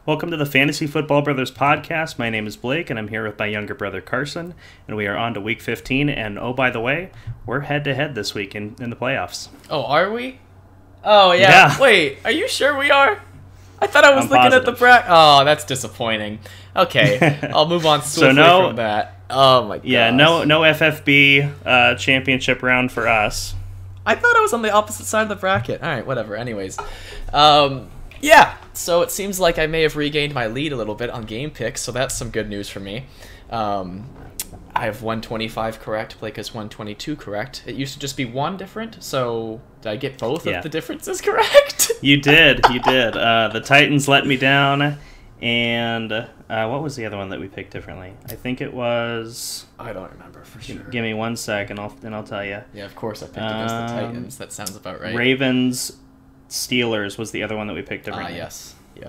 Welcome to the Fantasy Football Brothers podcast. My name is Blake, and I'm here with my younger brother Carson, and we are on to Week 15. And oh, by the way, we're head-to-head this week in the playoffs. Oh, are we? Oh, yeah. Wait, are you sure we are? I thought I was looking at the bracket. Oh, that's disappointing. Okay, I'll move on swiftly from that. Oh, my God. Yeah, no FFB championship round for us. I thought I was on the opposite side of the bracket. All right, whatever. Anyways, yeah, so it seems like I may have regained my lead a little bit on game picks, so that's some good news for me. I have 125 correct, Blake has 122 correct. It used to just be one different, so did I get both of the differences correct? You did. The Titans let me down, and what was the other one that we picked differently? I think it was... I don't remember for sure. Give me 1 sec, and I'll tell you. Yeah, of course I picked against the Titans. That sounds about right. Ravens... Steelers was the other one that we picked differently. Yes. All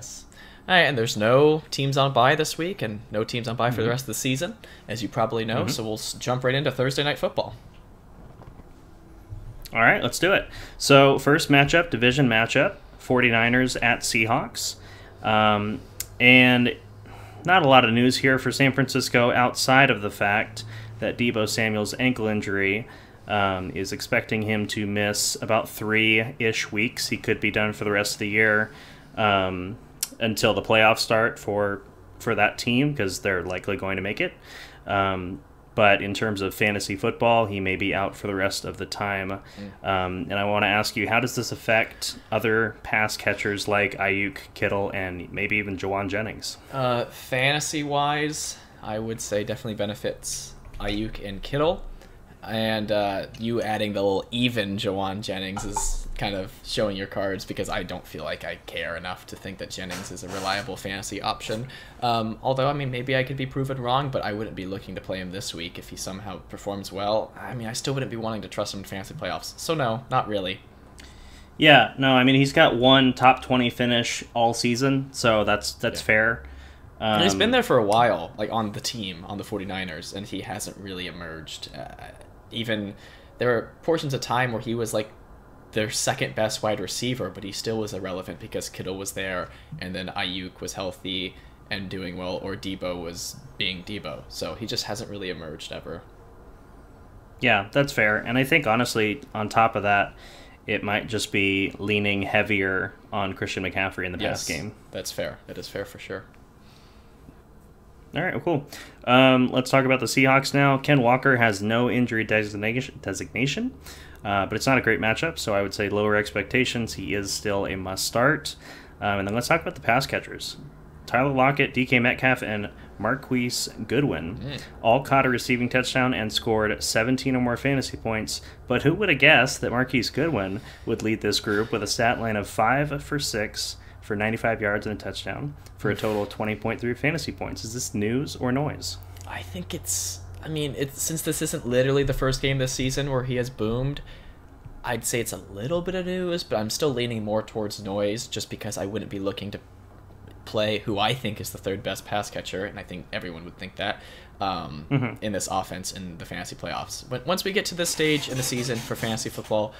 right, and there's no teams on bye this week and no teams on bye for the rest of the season, as you probably know, so we'll jump right into Thursday Night Football. All right, let's do it. So first matchup, division matchup, 49ers at Seahawks. And not a lot of news here for San Francisco outside of the fact that Deebo Samuel's ankle injury is expecting him to miss about 3-ish weeks. He could be done for the rest of the year until the playoffs start for that team, because they're likely going to make it. But in terms of fantasy football, he may be out for the rest of the time. And I want to ask you, how does this affect other pass catchers like Ayuk, Kittle, and maybe even Jauan Jennings? Fantasy-wise, I would say definitely benefits Ayuk and Kittle. And you adding the little even Jauan Jennings is kind of showing your cards, because I don't feel like I care enough to think that Jennings is a reliable fantasy option. Although, I mean, maybe I could be proven wrong, but I wouldn't be looking to play him this week if he somehow performs well. I mean, I still wouldn't be wanting to trust him in fantasy playoffs. So no, not really. Yeah, no, I mean, he's got one top 20 finish all season, so that's fair. He's been there for a while, like on the team, on the 49ers, and he hasn't really emerged. Even there were portions of time where he was like their second best wide receiver, but he still was irrelevant because Kittle was there, and then Ayuk was healthy and doing well, or Deebo was being Deebo. So he just hasn't really emerged ever. Yeah, that's fair. And I think, honestly, on top of that, it might just be leaning heavier on Christian McCaffrey in the pass game. That's fair. That is fair for sure. All right, well, cool. Let's talk about the Seahawks now. Ken Walker has no injury designation, but it's not a great matchup, so I would say lower expectations. He is still a must-start. And then let's talk about the pass catchers. Tyler Lockett, DK Metcalf, and Marquise Goodwin all caught a receiving touchdown and scored 17 or more fantasy points. But who would have guessed that Marquise Goodwin would lead this group with a stat line of 5 for 6 for 95 yards and a touchdown for a total of 20.3 fantasy points? Is this news or noise? I think it's since this isn't literally the first game this season where he has boomed, I'd say it's a little bit of news, but I'm still leaning more towards noise, just because I wouldn't be looking to play who I think is the third best pass catcher, and I think everyone would think that, in this offense in the fantasy playoffs. But once we get to this stage in the season for fantasy football,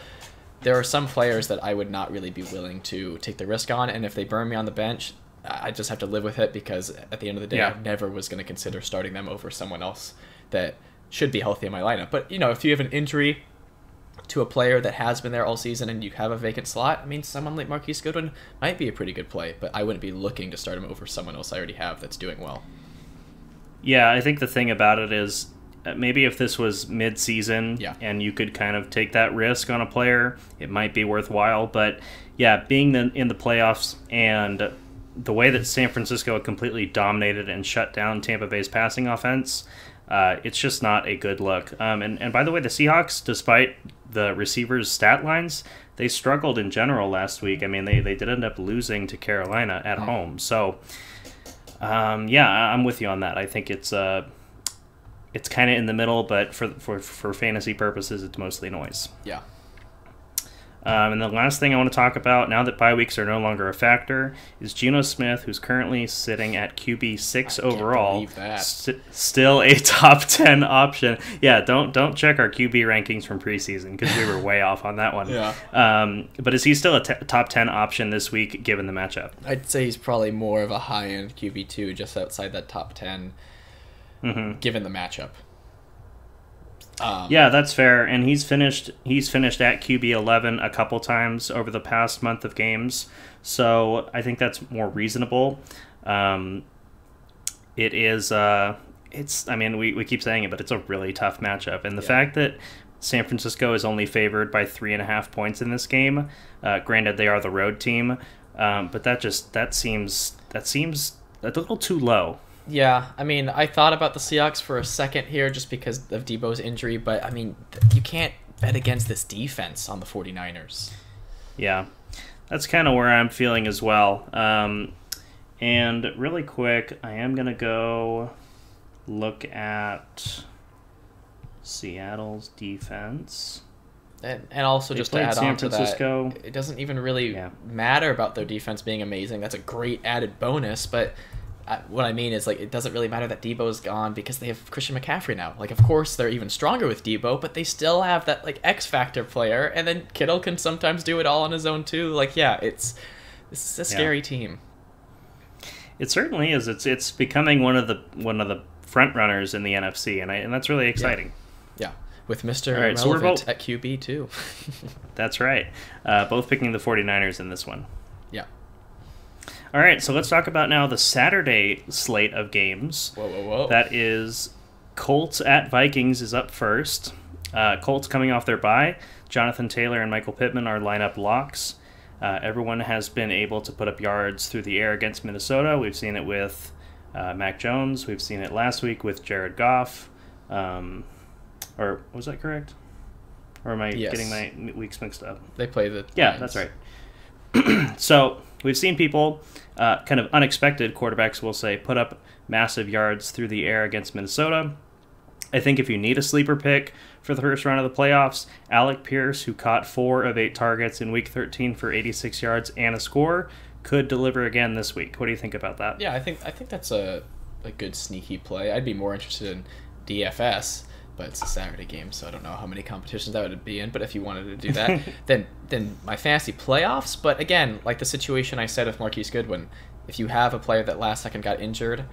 there are some players that I would not really be willing to take the risk on, and if they burn me on the bench, I just have to live with it, because at the end of the day, I never was going to consider starting them over someone else that should be healthy in my lineup. But, if you have an injury to a player that has been there all season and you have a vacant slot, I mean, someone like Marquise Goodwin might be a pretty good play, but I wouldn't be looking to start him over someone else I already have that's doing well. Yeah, I think the thing about it is, maybe if this was mid-season and you could kind of take that risk on a player, it might be worthwhile. But yeah, being in the playoffs and the way that San Francisco completely dominated and shut down Tampa Bay's passing offense, it's just not a good look. And by the way, the Seahawks, despite the receivers' stat lines, they struggled in general last week. I mean, they did end up losing to Carolina at home. So, I'm with you on that. I think it's kind of in the middle, but for fantasy purposes, it's mostly noise. Yeah. And the last thing I want to talk about, now that bye weeks are no longer a factor, is Geno Smith, who's currently sitting at QB6 overall, still a top 10 option. Yeah, don't check our QB rankings from preseason because we were way off on that one. Yeah. But is he still a top 10 option this week given the matchup? I'd say he's probably more of a high-end QB2, just outside that top 10, given the matchup. Yeah, that's fair, and he's finished at QB 11 a couple times over the past month of games, so I think that's more reasonable. It is, I mean, we keep saying it, but it's a really tough matchup, and the fact that San Francisco is only favored by 3.5 points in this game, granted they are the road team, but that seems a little too low. Yeah, I mean, I thought about the Seahawks for a second here just because of Debo's injury, but, I mean, you can't bet against this defense on the 49ers. Yeah, that's kind of where I'm feeling as well. And really quick, I am going to go look at Seattle's defense. And also just to add on to that, it doesn't even really matter about their defense being amazing. That's a great added bonus, but... what I mean is, like, it doesn't really matter that Debo's gone because they have Christian McCaffrey now. Like, of course, they're even stronger with Debo, but they still have that, like, X-factor player, and then Kittle can sometimes do it all on his own, too. Like, yeah, this is a scary team. It certainly is. It's becoming one of the front runners in the NFC, and that's really exciting. Yeah. With Mr. Irrelevant at QB, too. That's right. Both picking the 49ers in this one. Yeah. All right, so let's talk about now the Saturday slate of games. Whoa. That is Colts at Vikings is up first. Colts coming off their bye. Jonathan Taylor and Michael Pittman are lineup locks. Everyone has been able to put up yards through the air against Minnesota. We've seen it with Mac Jones. We've seen it last week with Jared Goff. Or was that correct? Or am I getting my weeks mixed up? They play the Lions. That's right. So we've seen people, kind of unexpected quarterbacks, will say, put up massive yards through the air against Minnesota. I think if you need a sleeper pick for the first round of the playoffs, Alec Pierce, who caught 4 of 8 targets in Week 13 for 86 yards and a score, could deliver again this week. What do you think about that? Yeah, I think that's a good sneaky play. I'd be more interested in DFS, but it's a Saturday game, so I don't know how many competitions that would be in. But if you wanted to do that, then my fantasy playoffs. But again, like the situation I said with Marquise Goodwin, if you have a player that last second got injured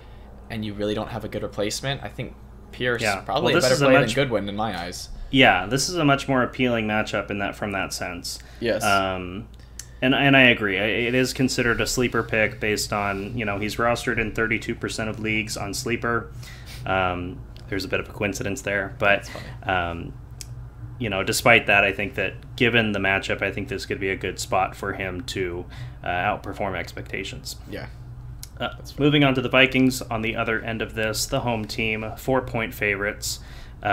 and you really don't have a good replacement, I think Pierce probably a better player than Goodwin in my eyes. Yeah, this is a much more appealing matchup from that sense. Yes. And I agree. It is considered a sleeper pick based on, he's rostered in 32% of leagues on sleeper. There's a bit of a coincidence there, but despite that, I think that given the matchup, I think this could be a good spot for him to outperform expectations. Yeah. Moving on to the Vikings on the other end of this, the home team, 4-point favorites.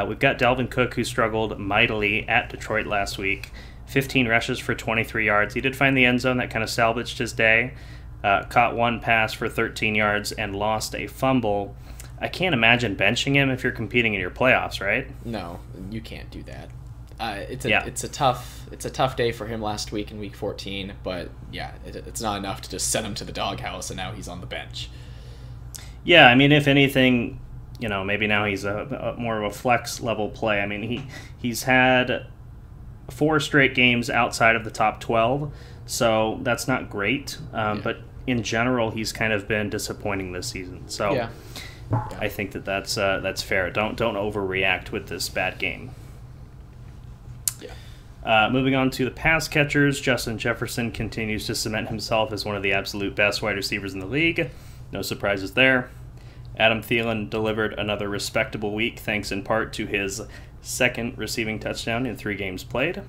We've got Dalvin Cook, who struggled mightily at Detroit last week. 15 rushes for 23 yards. He did find the end zone. That kind of salvaged his day. Caught 1 pass for 13 yards and lost a fumble. I can't imagine benching him if you're competing in your playoffs, right? No, you can't do that. It's a tough day for him last week in Week 14, but yeah, it's not enough to just send him to the doghouse and now he's on the bench. Yeah, I mean, if anything, maybe now he's a more of a flex level play. I mean, he's had 4 straight games outside of the top 12, so that's not great. But in general, he's kind of been disappointing this season. So. Yeah. I think that's fair. Don't overreact with this bad game. Yeah. Moving on to the pass catchers, Justin Jefferson continues to cement himself as one of the absolute best wide receivers in the league. No surprises there. Adam Thielen delivered another respectable week, thanks in part to his 2nd receiving touchdown in 3 games played.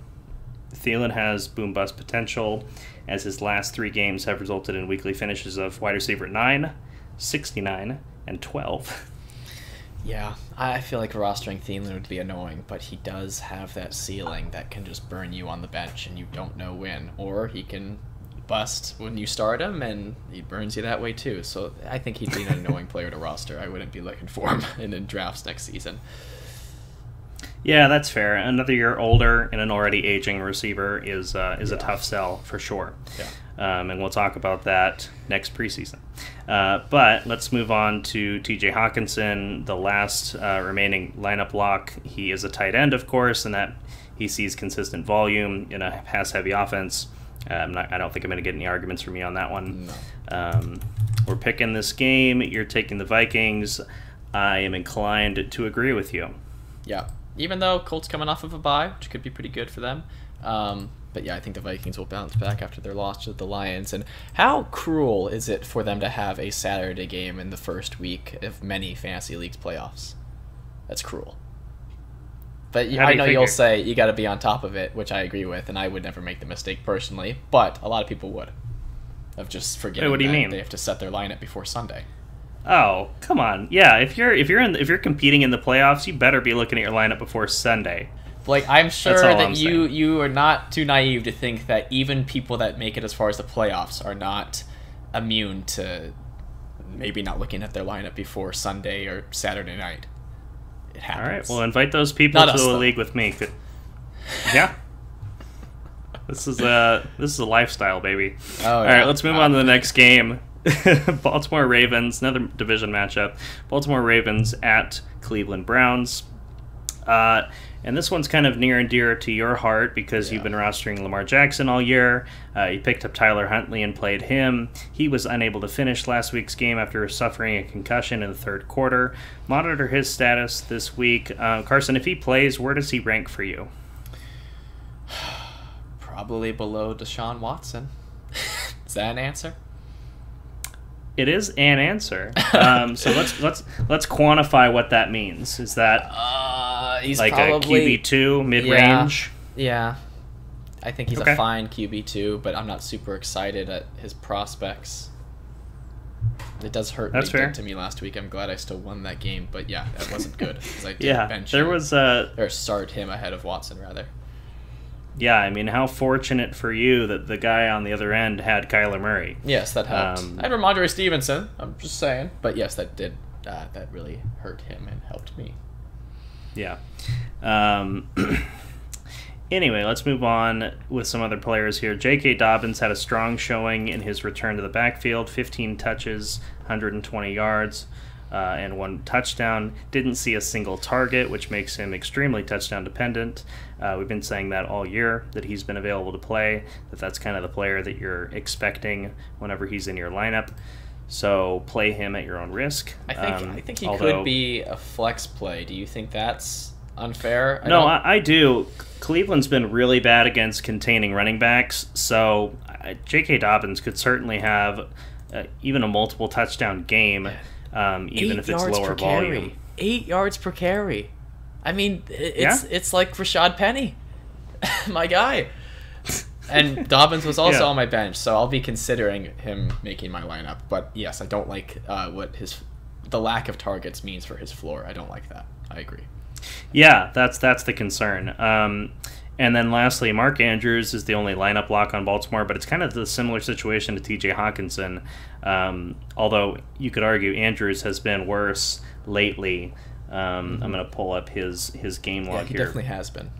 Thielen has boom-bust potential, as his last 3 games have resulted in weekly finishes of wide receiver 9, 69, and 12. Yeah, I feel like rostering Thielen would be annoying, but he does have that ceiling that can just burn you on the bench and you don't know when. Or he can bust when you start him and he burns you that way too. So I think he'd be an annoying player to roster. I wouldn't be looking for him in drafts next season. Yeah, that's fair. Another year older and an already aging receiver is a tough sell for sure. Yeah. And we'll talk about that next preseason. But let's move on to T.J. Hawkinson, the last remaining lineup lock. He is a tight end, of course, and that he sees consistent volume in a pass-heavy offense. I don't think I'm going to get any arguments from you on that one. No. We're picking this game. You're taking the Vikings. I am inclined to agree with you. Yeah. Even though Colts coming off of a bye, which could be pretty good for them. But yeah, I think the Vikings will bounce back after their loss to the Lions. And how cruel is it for them to have a Saturday game in the first week of many fantasy leagues playoffs? That's cruel. But I know you'll say you got to be on top of it, which I agree with, and I would never make the mistake personally. But a lot of people would, of just forgetting what do you mean? They have to set their lineup before Sunday. Oh, come on. Yeah, if you're competing in the playoffs, you better be looking at your lineup before Sunday. Like, I'm sure that saying. you are not too naive to think that even people that make it as far as the playoffs are not immune to maybe not looking at their lineup before Sunday or Saturday night. It happens. All right, well, invite those people to the league with me. Yeah. This is a lifestyle, baby. Oh, All right, let's move on to the next game. Baltimore Ravens, another division matchup. Baltimore Ravens at Cleveland Browns. And this one's kind of near and dear to your heart because you've been rostering Lamar Jackson all year. You picked up Tyler Huntley and played him. He was unable to finish last week's game after suffering a concussion in the third quarter. Monitor his status this week. Carson, if he plays, where does he rank for you? Probably below Deshaun Watson. Is that an answer? It is an answer. So let's quantify what that means. Is that he's like probably a QB2 mid-range? Yeah. I think he's a fine QB2, but I'm not super excited at his prospects. It does hurt That's me fair. to me last week. I'm glad I still won that game, but yeah, that wasn't good because I did bench there him, was or start him ahead of Watson rather. Yeah, I mean, how fortunate for you that the guy on the other end had Kyler Murray. Yes, that helped. I had Ramondre Stevenson. I'm just saying, but yes, that did. That really hurt him and helped me. Yeah. Anyway, let's move on with some other players here. J.K. Dobbins had a strong showing in his return to the backfield, 15 touches, 120 yards, and 1 touchdown. Didn't see a single target, which makes him extremely touchdown dependent. We've been saying that all year, that he's been available to play, that's kind of the player that you're expecting whenever he's in your lineup. So play him at your own risk. I think he could be a flex play. Do you think that's unfair? I do. Cleveland's been really bad against containing running backs, so J.K. Dobbins could certainly have even a multiple touchdown game, even if it's lower volume. 8 yards per carry. I mean, it's like Rashad Penny, my guy. And Dobbins was also on my bench, so I'll be considering him making my lineup. But yes, I don't like what the lack of targets means for his floor. I don't like that. I agree. Yeah, that's the concern. And then lastly, Mark Andrews is the only lineup lock on Baltimore, but it's kind of the similar situation to T.J. Hawkinson. Although you could argue Andrews has been worse lately. I'm going to pull up his game log he here. Definitely has been.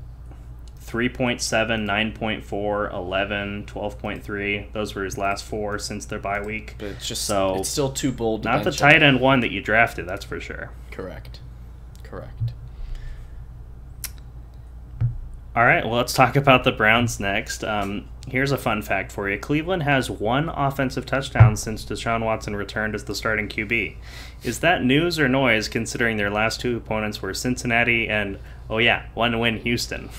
3.7, 9.4, 11, 12.3. Those were his last 4 since their bye week. But it's still too bold to not the bench tight him. end one that you drafted, that's for sure. Correct. All right, well, let's talk about the Browns next. Here's a fun fact for you. Cleveland has 1 offensive touchdown since Deshaun Watson returned as the starting QB. Is that news or noise considering their last 2 opponents were Cincinnati and, 1-win Houston?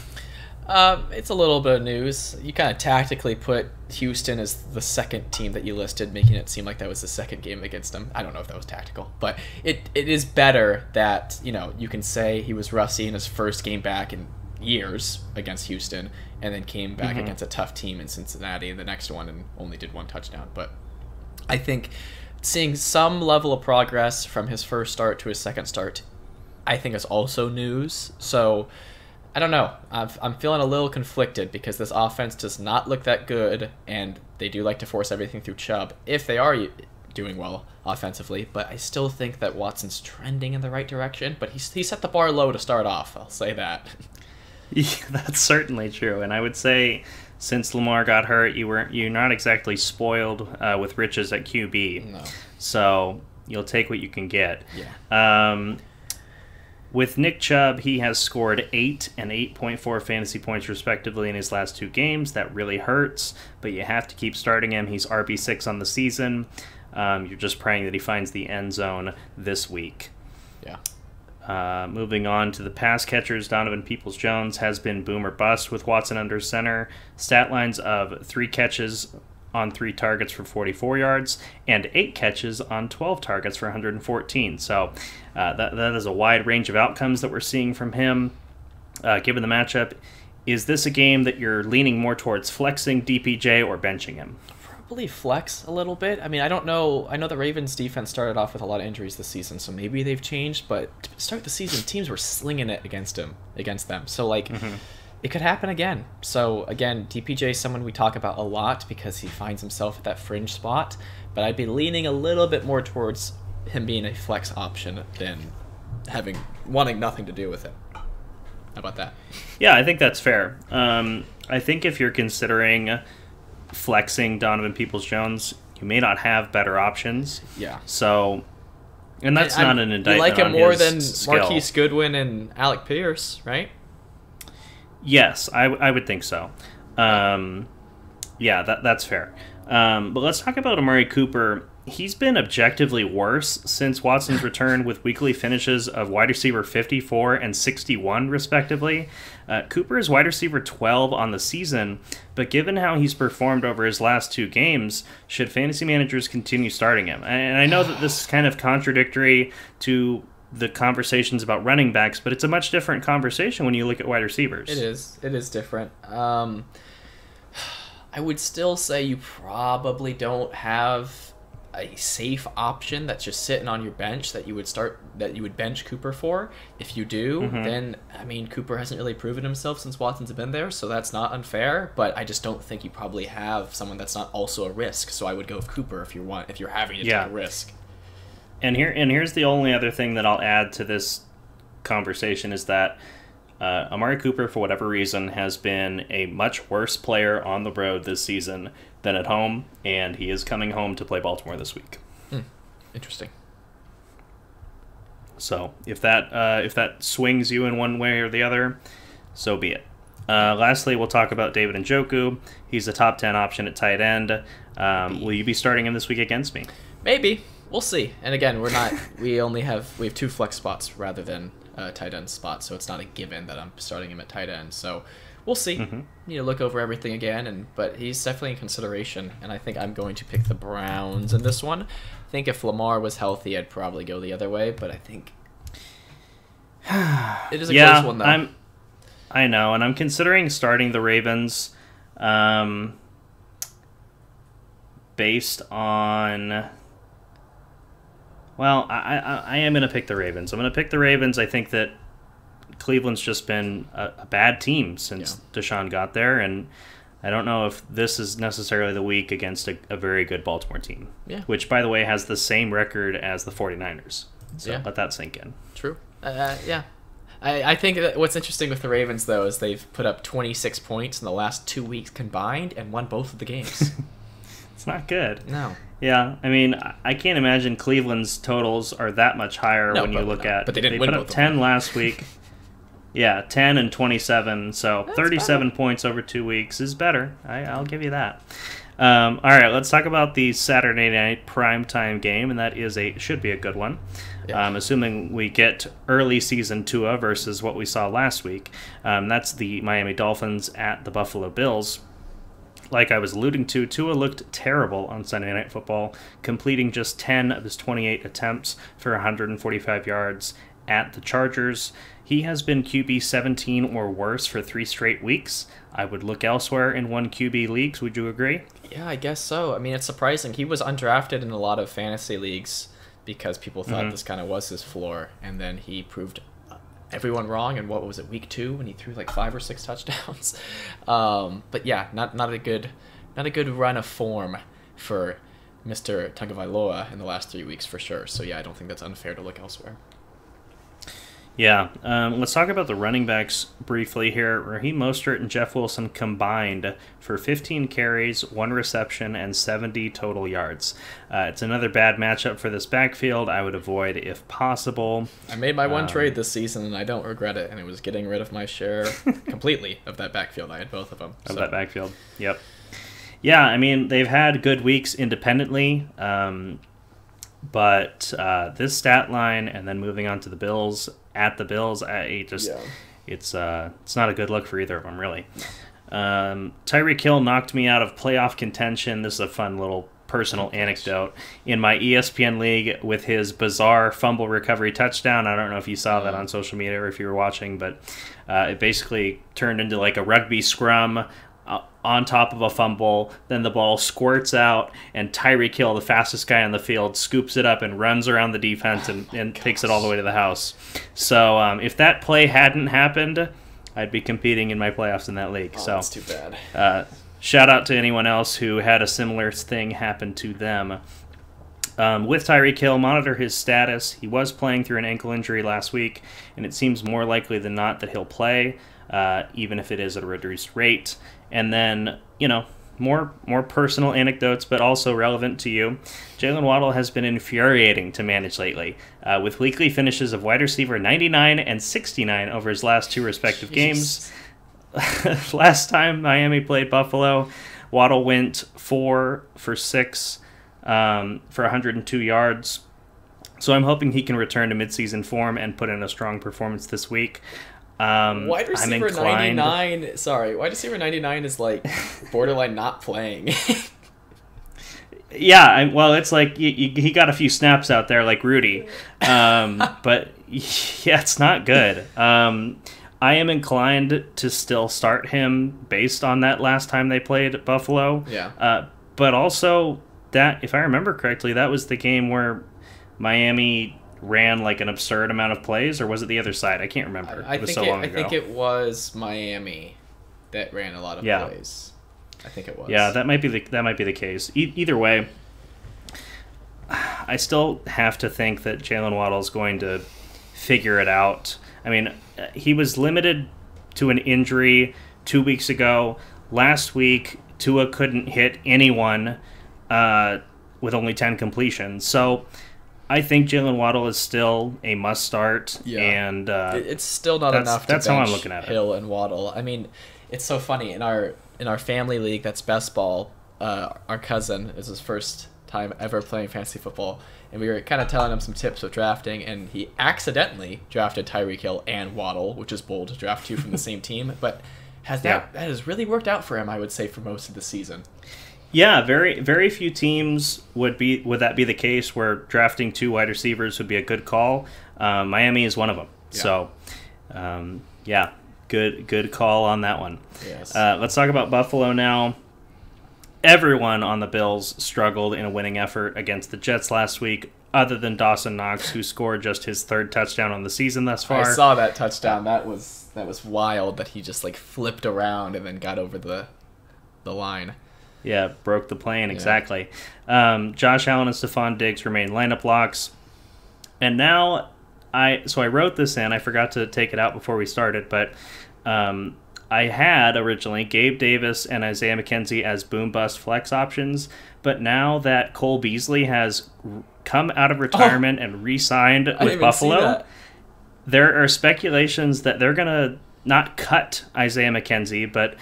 It's a little bit of news. You kind of tactically put Houston as the second team that you listed, making it seem like that was the second game against them. I don't know if that was tactical, but it is better that, you can say he was rusty in his first game back in years against Houston and then came back against a tough team in Cincinnati in the next one and only did 1 touchdown. But I think seeing some level of progress from his first start to his second start, I think is also news. So I don't know. I'm feeling a little conflicted because this offense does not look that good, and they do like to force everything through Chubb. If they are doing well offensively, but I still think that Watson's trending in the right direction. But he set the bar low to start off. I'll say that. Yeah, that's certainly true. And I would say since Lamar got hurt, you're not exactly spoiled with riches at QB. No. So you'll take what you can get. Yeah. With Nick Chubb, he has scored 8 and 8.4 fantasy points respectively in his last 2 games. That really hurts, but you have to keep starting him. He's RB6 on the season. You're just praying that he finds the end zone this week. Yeah. Moving on to the pass catchers, Donovan Peoples-Jones has been boom or bust with Watson under center. Stat lines of 3 catches on 3 targets for 44 yards and 8 catches on 12 targets for 114. So that is a wide range of outcomes that we're seeing from him. Given the matchup, is this a game that you're leaning more towards flexing DPJ or benching him? Probably flex a little bit. I mean, I don't know. I know the Ravens defense started off with a lot of injuries this season, so maybe they've changed. But to start the season, teams were slinging it against them. So like, it could happen again. So again, DPJ is someone we talk about a lot because he finds himself at that fringe spot. But I'd be leaning a little bit more towards him being a flex option than wanting nothing to do with it. How about that? Yeah, I think that's fair. I think if you're considering flexing Donovan Peoples-Jones, you may not have better options. Yeah. So, and that's not an indictment. You like him on more his than skill. Marquise Goodwin and Alec Pierce, right? Yes, I would think so. Yeah, that's fair. But let's talk about Amari Cooper. He's been objectively worse since Watson's return with weekly finishes of wide receiver 54 and 61, respectively. Cooper is wide receiver 12 on the season, but given how he's performed over his last 2 games, should fantasy managers continue starting him? And I know that this is kind of contradictory to the conversations about running backs, but it's a much different conversation when you look at wide receivers. It is different. I would still say you probably don't have a safe option that's just sitting on your bench that you would bench Cooper for. If you do, then I mean, Cooper hasn't really proven himself since Watson's been there, so that's not unfair, but I just don't think you probably have someone that's not also a risk. So I would go with Cooper if you're having to take a risk. And here's the only other thing that I'll add to this conversation is that Amari Cooper, for whatever reason, has been a much worse player on the road this season than at home, and he is coming home to play Baltimore this week. Interesting. So if that swings you in one way or the other, so be it. Lastly, we'll talk about David Njoku. He's a top 10 option at tight end. Will you be starting him this week against me? Maybe. We'll see. And again, we have 2 flex spots rather than tight end spots, so it's not a given that I'm starting him at tight end. So we'll see. Need to look over everything again, but he's definitely in consideration, and I think I'm going to pick the Browns in this one. I think if Lamar was healthy, I'd probably go the other way, but I think it is a close one, though. I know, and I'm considering starting the Ravens based on... Well, I am going to pick the Ravens. I'm going to pick the Ravens. I think that Cleveland's just been a bad team since Deshaun got there, and I don't know if this is necessarily the week against a very good Baltimore team, which, by the way, has the same record as the 49ers. So let that sink in. True. I think that what's interesting with the Ravens, though, is they've put up 26 points in the last 2 weeks combined and won both of the games. It's not good. No. Yeah, I mean, I can't imagine Cleveland's totals are that much higher when you look at... But they didn't win both put up 10 last week. Yeah, 10 and 27, so that's 37 points over 2 weeks is better. I'll give you that. All right, let's talk about the Saturday night primetime game, and that should be a good one. Yeah. Assuming we get early season Tua versus what we saw last week. That's the Miami Dolphins at the Buffalo Bills. Like I was alluding to, Tua looked terrible on Sunday Night Football, completing just 10 of his 28 attempts for 145 yards at the Chargers. He has been QB 17 or worse for 3 straight weeks. I would look elsewhere in 1 QB leagues. Would you agree? Yeah, I guess so. I mean, it's surprising. He was undrafted in a lot of fantasy leagues because people thought this kind of was his floor, and then he proved everyone wrong. And what was it, week 2, when he threw like 5 or 6 touchdowns? But yeah, not a good run of form for Mr. Tagovailoa in the last 3 weeks for sure. So yeah, I don't think that's unfair to look elsewhere. Yeah, let's talk about the running backs briefly here. Raheem Mostert and Jeff Wilson combined for 15 carries, 1 reception, and 70 total yards. It's another bad matchup for this backfield. I would avoid if possible. I made my one trade this season, and I don't regret it, and it was getting rid of my share completely of that backfield. I had both of them. Of that backfield, yep. Yeah, I mean, they've had good weeks independently, but this stat line and then moving on to the Bills, at the Bills, it's not a good look for either of them, really. Tyreek Hill knocked me out of playoff contention. This is a fun little personal anecdote. In my ESPN league with his bizarre fumble recovery touchdown, I don't know if you saw that on social media or if you were watching, but it basically turned into like a rugby scrum on top of a fumble, then the ball squirts out, and Tyreek Hill, the fastest guy on the field, scoops it up and runs around the defense and takes it all the way to the house. So if that play hadn't happened, I'd be competing in my playoffs in that league. Oh, so that's too bad. Shout out to anyone else who had a similar thing happen to them. With Tyreek Hill, monitor his status. He was playing through an ankle injury last week, and it seems more likely than not that he'll play, even if it is at a reduced rate. And then, more personal anecdotes, but also relevant to you. Jalen Waddle has been infuriating to manage lately, with weekly finishes of wide receiver 99 and 69 over his last 2 respective games. Last time Miami played Buffalo, Waddle went 4 for 6 for 102 yards. So I'm hoping he can return to midseason form and put in a strong performance this week. Wide receiver 99. Sorry, wide receiver 99 is like borderline not playing. Yeah, well, it's like he got a few snaps out there, like Rudy, but yeah, it's not good. I am inclined to still start him based on that last time they played Buffalo. Yeah. But also that, if I remember correctly, that was the game where Miami ran like an absurd amount of plays, or was it the other side? I can't remember. I it was so long ago. I think it was Miami that ran a lot of plays. I think it was. Yeah, that might be the case. Either way, I still have to think that Jalen Waddle is going to figure it out. I mean, he was limited to an injury 2 weeks ago. Last week, Tua couldn't hit anyone with only 10 completions. So I think Jalen Waddle is still a must start, and it's still not enough. That's to bench how I'm looking at it. Hill and Waddle. I mean, it's so funny in our family league. That's best ball. Our cousin is his first time ever playing fantasy football, and we were kind of telling him some tips with drafting, and he accidentally drafted Tyreek Hill and Waddle, which is bold to draft 2 from the same team, but that has really worked out for him, I would say, for most of the season. Yeah, very very few teams would that be the case where drafting 2 wide receivers would be a good call. Miami is one of them. Yeah. So, good call on that one. Yes. Let's talk about Buffalo now. Everyone on the Bills struggled in a winning effort against the Jets last week, other than Dawson Knox, who scored just his 3rd touchdown on the season thus far. I saw that touchdown. That was wild that he just like flipped around and then got over the line. Yeah, broke the plane, exactly. Josh Allen and Stephon Diggs remain lineup locks. And now, I wrote this in. I forgot to take it out before we started, but I had originally Gabe Davis and Isaiah McKenzie as boom-bust flex options, but now that Cole Beasley has come out of retirement and re-signed with Buffalo, there are speculations that they're going to not cut Isaiah McKenzie, but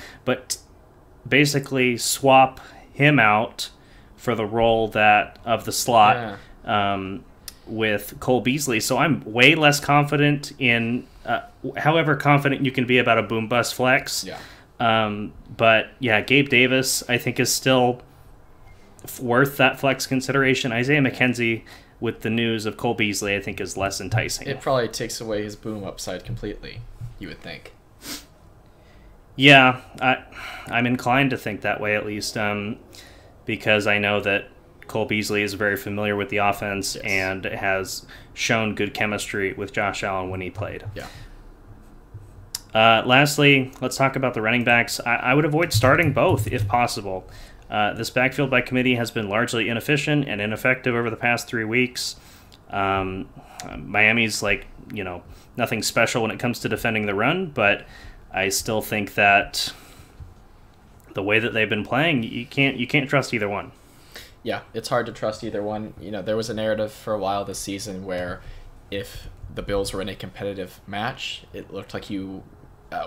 basically swap him out for the role of the slot with Cole Beasley. So I'm way less confident in, however confident you can be about a boom bust flex. Yeah. But yeah, Gabe Davis I think is still worth that flex consideration. Isaiah McKenzie, with the news of Cole Beasley, I think is less enticing. It probably takes away his boom upside completely, you would think. Yeah, I'm inclined to think that way at least, because I know that Cole Beasley is very familiar with the offense and has shown good chemistry with Josh Allen when he played. Yeah. Lastly, let's talk about the running backs. I would avoid starting both if possible. This backfield by committee has been largely inefficient and ineffective over the past 3 weeks. Miami's nothing special when it comes to defending the run, but I still think that the way that they've been playing, you can't trust either one. Yeah, it's hard to trust either one. There was a narrative for a while this season where if the Bills were in a competitive match, it looked like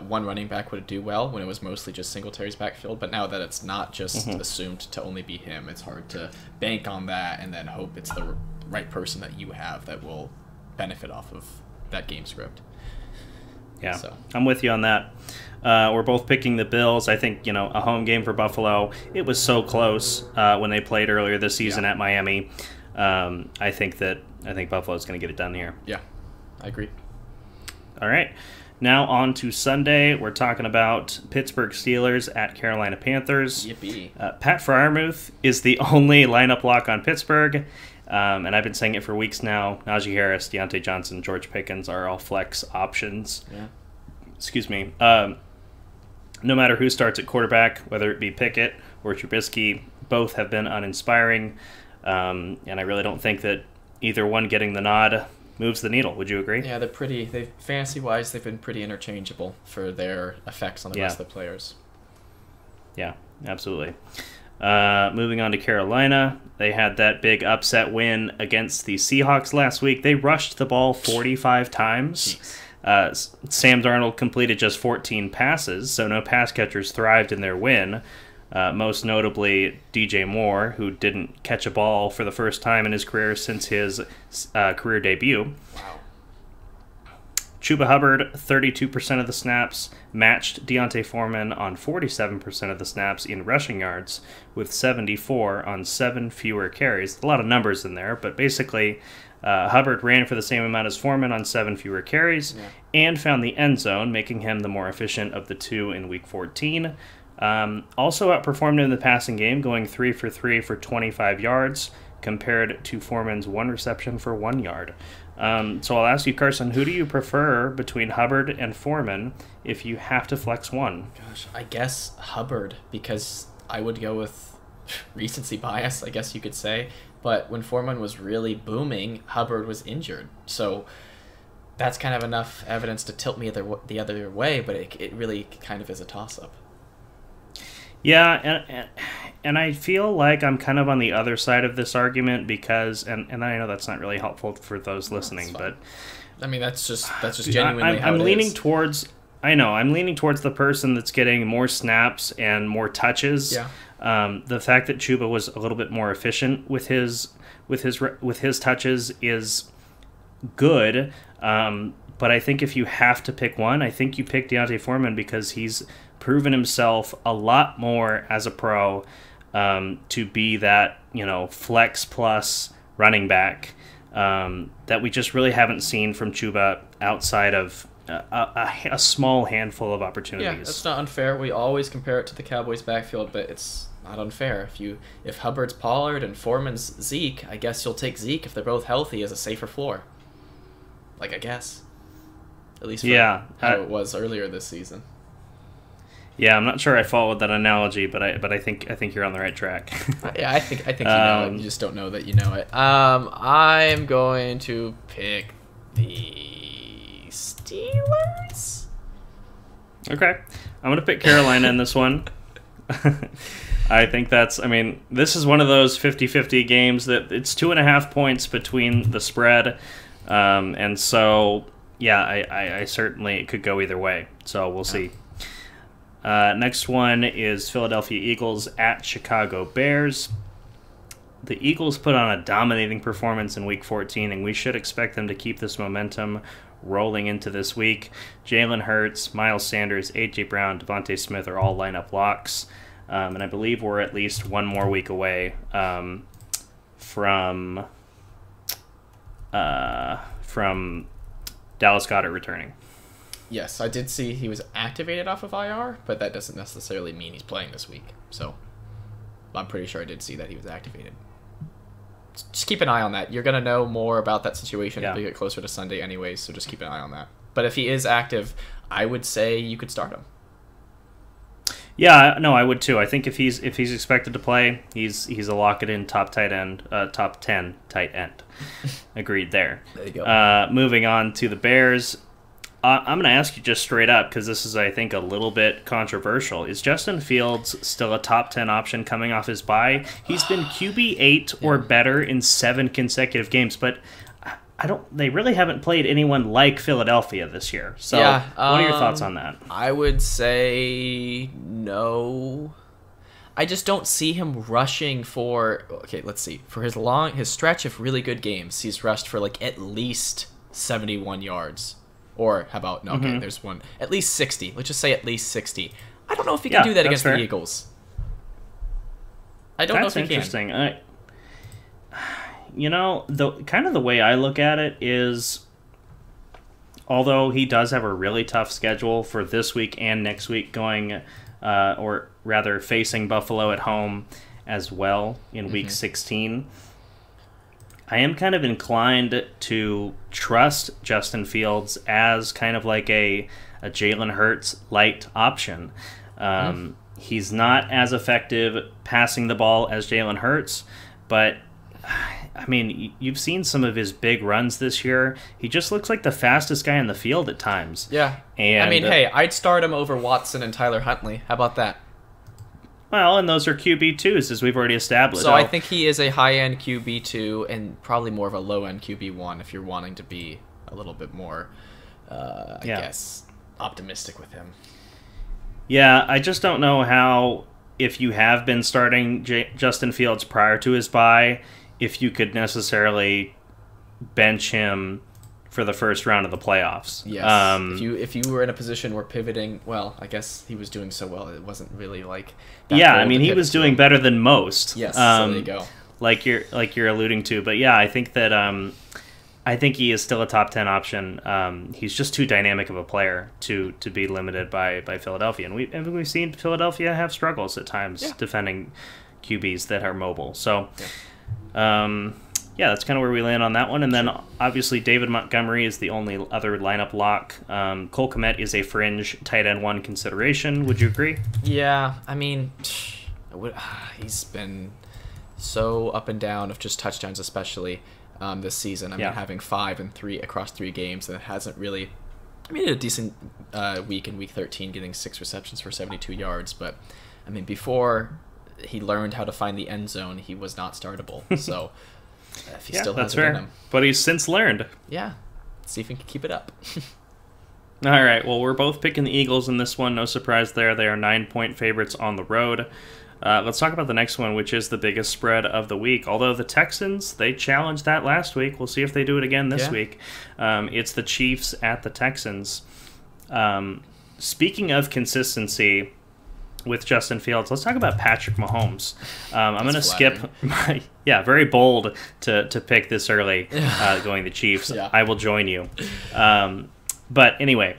one running back would do well when it was mostly just Singletary's backfield. But now that it's not just assumed to only be him, it's hard to bank on that and then hope it's the right person that you have that will benefit off of that game script. Yeah, so I'm with you on that. We're both picking the Bills. I think, a home game for Buffalo. It was so close when they played earlier this season at Miami. I think Buffalo's going to get it done here. Yeah, I agree. All right. Now on to Sunday. We're talking about Pittsburgh Steelers at Carolina Panthers. Yippee. Pat Freiermuth is the only lineup lock on Pittsburgh. And I've been saying it for weeks now. Najee Harris, Deontay Johnson, George Pickens are all flex options. Yeah. Excuse me. No matter who starts at quarterback, whether it be Pickett or Trubisky, both have been uninspiring. And I really don't think that either one getting the nod moves the needle. Would you agree? Yeah, fantasy-wise, they've been pretty interchangeable for their effects on the rest of the players. Yeah, absolutely. Moving on to Carolina, they had that big upset win against the Seahawks last week. They rushed the ball 45 times. Sam Darnold completed just 14 passes, so no pass catchers thrived in their win. Most notably, DJ Moore, who didn't catch a ball for the first time in his career since his career debut. Wow. Chuba Hubbard, 32% of the snaps, matched Deontay Foreman on 47% of the snaps in rushing yards, with 74 on 7 fewer carries. A lot of numbers in there, but basically, Hubbard ran for the same amount as Foreman on 7 fewer carries and found the end zone, making him the more efficient of the two in Week 14. Also outperformed in the passing game, going 3 for 3 for 25 yards, compared to Foreman's 1 reception for 1 yard. So I'll ask you, Carson, who do you prefer between Hubbard and Foreman if you have to flex one? Gosh, I guess Hubbard, because I would go with recency bias, I guess you could say. But when Foreman was really booming, Hubbard was injured. So that's kind of enough evidence to tilt me the other way, but it really kind of is a toss-up. Yeah, and I feel like I'm kind of on the other side of this argument because, and I know that's not really helpful for those listening, but I mean that's just genuinely how I'm it leaning is. towards. I know I'm leaning towards the person that's getting more snaps and more touches. Yeah. The fact that Chuba was a little bit more efficient with his touches is good. But I think if you have to pick one, I think you pick Deontay Foreman because he's proven himself a lot more as a pro to be that, flex plus running back that we just really haven't seen from Chuba outside of a small handful of opportunities. Yeah, that's not unfair. We always compare it to the Cowboys' backfield, but it's not unfair. If Hubbard's Pollard and Foreman's Zeke, I guess you'll take Zeke if they're both healthy as a safer floor. I guess. At least for how it was earlier this season. Yeah, I'm not sure I followed that analogy, but I think you're on the right track. Yeah, I think you know it. You just don't know that you know it. I'm going to pick the Steelers. Okay, I'm going to pick Carolina in this one. I think this is one of those 50-50 games that it's 2.5 points between the spread, and so yeah, I certainly it could go either way. So we'll see. Next one is Philadelphia Eagles at Chicago Bears. The Eagles put on a dominating performance in Week 14, and we should expect them to keep this momentum rolling into this week. Jalen Hurts, Miles Sanders, A.J. Brown, Devontae Smith are all lineup locks. And I believe we're at least one more week away from Dallas Goedert returning. Yes, I did see he was activated off of IR, but that doesn't necessarily mean he's playing this week. So I'm pretty sure I did see that he was activated. Just keep an eye on that. You're going to know more about that situation as we get closer to Sunday anyways, so just keep an eye on that. But if he is active, I would say you could start him. Yeah, no, I would too. I think if he's expected to play, he's a lock it in top tight end, top 10 tight end. Agreed there. There you go. Moving on to the Bears. I'm going to ask you just straight up, because this is, I think, a little bit controversial. Is Justin Fields still a top 10 option coming off his bye? He's been QB8 or better in 7 consecutive games, but they really haven't played anyone like Philadelphia this year. So Yeah, what are your thoughts on that? I would say no. I just don't see him rushing for. Okay, let's see. For his stretch of really good games, he's rushed for like at least 71 yards. Or how about no? Okay, there's one at least 60. Let's just say at least 60. I don't know if he can do that against the Eagles. I don't know if he can. That's interesting. The way I look at it is, although he does have a really tough schedule for this week and next week, going, or rather facing Buffalo at home as well in Week 16, I am kind of inclined to trust Justin Fields as kind of like a Jalen Hurts light option. He's not as effective passing the ball as Jalen Hurts, but I mean, you've seen some of his big runs this year. He just looks like the fastest guy in the field at times. Yeah. And I mean, hey, I'd start him over Watson and Tyler Huntley. How about that? Well, and those are QB2s, as we've already established. So I think he is a high-end QB2 and probably more of a low-end QB1 if you're wanting to be a little bit more, I guess, optimistic with him. Yeah, I just don't know how, if you have been starting Justin Fields prior to his bye, if you could necessarily bench him for the first round of the playoffs. Yes. If you were in a position where pivoting, well, I guess he was doing so well, it wasn't really like that. Yeah, I mean, he was doing better than most. Yes, so there you go. Like you're alluding to, but yeah, I think that I think he is still a top 10 option. He's just too dynamic of a player to be limited by Philadelphia, and we've seen Philadelphia have struggles at times defending QBs that are mobile. So. That's kind of where we land on that one. And then, obviously, David Montgomery is the only other lineup lock. Cole Kmet is a fringe tight end 1 consideration. Would you agree? Yeah, I mean, he's been so up and down of just touchdowns, especially this season. I mean, having 5 and 3 across 3 games, and it hasn't really. I mean, a decent week in Week 13, getting 6 receptions for 72 yards. But I mean, before he learned how to find the end zone, he was not startable. So. If he still has it in him. But he's since learned. Yeah. See if he can keep it up. All right. Well, we're both picking the Eagles in this one. No surprise there. They are 9-point favorites on the road. Let's talk about the next one, which is the biggest spread of the week. Although the Texans, they challenged that last week. We'll see if they do it again this week. It's the Chiefs at the Texans. Speaking of consistency with Justin Fields, let's talk about Patrick Mahomes. I'm going to skip my... Yeah, very bold to pick this early, going the Chiefs. I will join you. But anyway,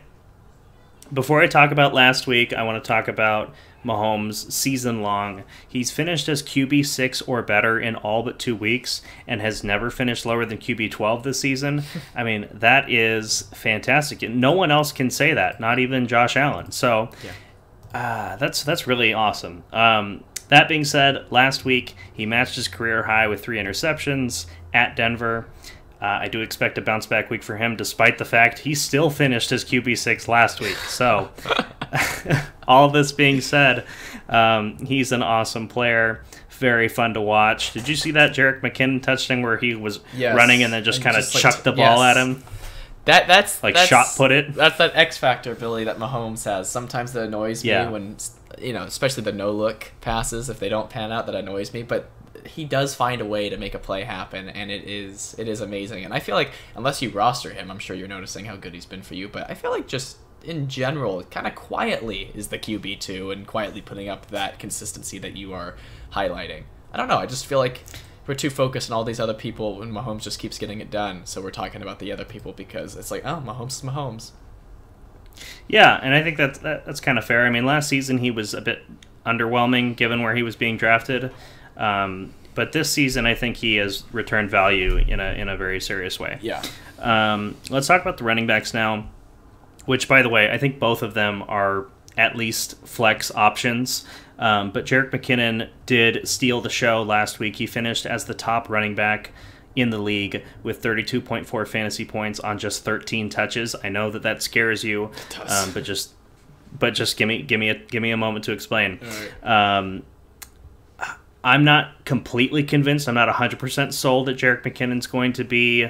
before I talk about last week, I want to talk about Mahomes season long. He's finished as QB6 or better in all but 2 weeks and has never finished lower than QB12 this season. I mean, that is fantastic. No one else can say that, not even Josh Allen. So... that's really awesome. That being said, last week he matched his career high with 3 interceptions at Denver. I do expect a bounce back week for him, despite the fact he still finished as QB6 last week. So, all this being said, he's an awesome player. Very fun to watch. Did you see that Jerick McKinnon touchdown where he was running and then just kind of chucked the ball at him? That's shot put it. That's that X factor ability that Mahomes has. Sometimes that annoys me when, especially the no look passes, if they don't pan out, that annoys me. But he does find a way to make a play happen, and it is amazing. And I feel like unless you roster him, I'm sure you're noticing how good he's been for you. But I feel like just in general, kind of quietly is the QB2 and quietly putting up that consistency that you are highlighting. I don't know. I just feel like we're too focused on all these other people when Mahomes just keeps getting it done. So we're talking about the other people because it's like, oh, Mahomes is Mahomes. Yeah, and I think that's kind of fair. I mean, last season he was a bit underwhelming given where he was being drafted. But this season I think he has returned value in a very serious way. Yeah. Let's talk about the running backs now, which, by the way, I think both of them are at least flex options. But Jerick McKinnon did steal the show last week. He finished as the top running back in the league with 32.4 fantasy points on just 13 touches. I know that scares you, but just give me a moment to explain. Right. I'm not completely convinced. I'm not 100% sold that Jerick McKinnon's going to be,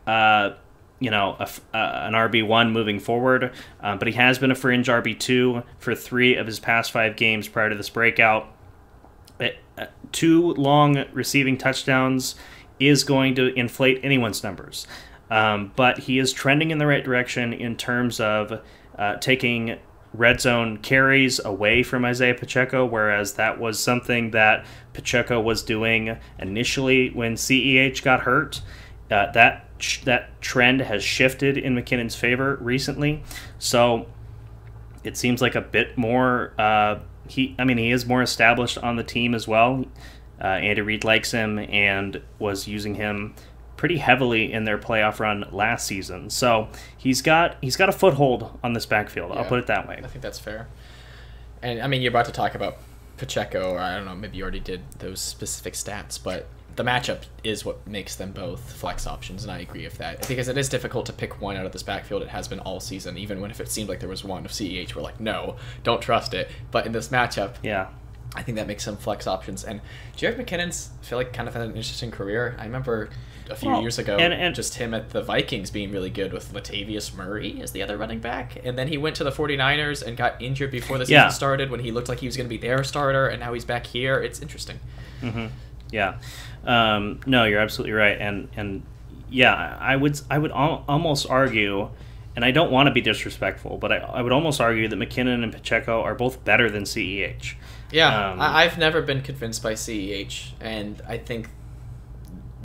an RB1 moving forward. But he has been a fringe RB2 for 3 of his past 5 games prior to this breakout. 2 long receiving touchdowns is going to inflate anyone's numbers. But he is trending in the right direction in terms of taking red zone carries away from Isaiah Pacheco, whereas that was something that Pacheco was doing initially when CEH got hurt. That trend has shifted in McKinnon's favor recently, so it seems like a bit more. He is more established on the team as well. Andy Reid likes him and was using him pretty heavily in their playoff run last season. So he's got a foothold on this backfield. I'll put it that way. I think that's fair. And I mean, you're about to talk about Pacheco, or I don't know, maybe you already did those specific stats, but the matchup is what makes them both flex options, and I agree with that. Because it is difficult to pick one out of this backfield. It has been all season, even when if it seemed like there was one of CEH, we're like, no, don't trust it. But in this matchup, I think that makes some flex options. And Jerick McKinnon's, I feel like, kind of had an interesting career. I remember a few years ago, and just him at the Vikings being really good with Latavius Murray as the other running back. And then he went to the 49ers and got injured before the season started when he looked like he was going to be their starter, and now he's back here. It's interesting. Mm-hmm. Yeah. No, you're absolutely right. And yeah, I would almost argue, and I don't want to be disrespectful, but I would almost argue that McKinnon and Pacheco are both better than CEH. Yeah, I've never been convinced by CEH, and I think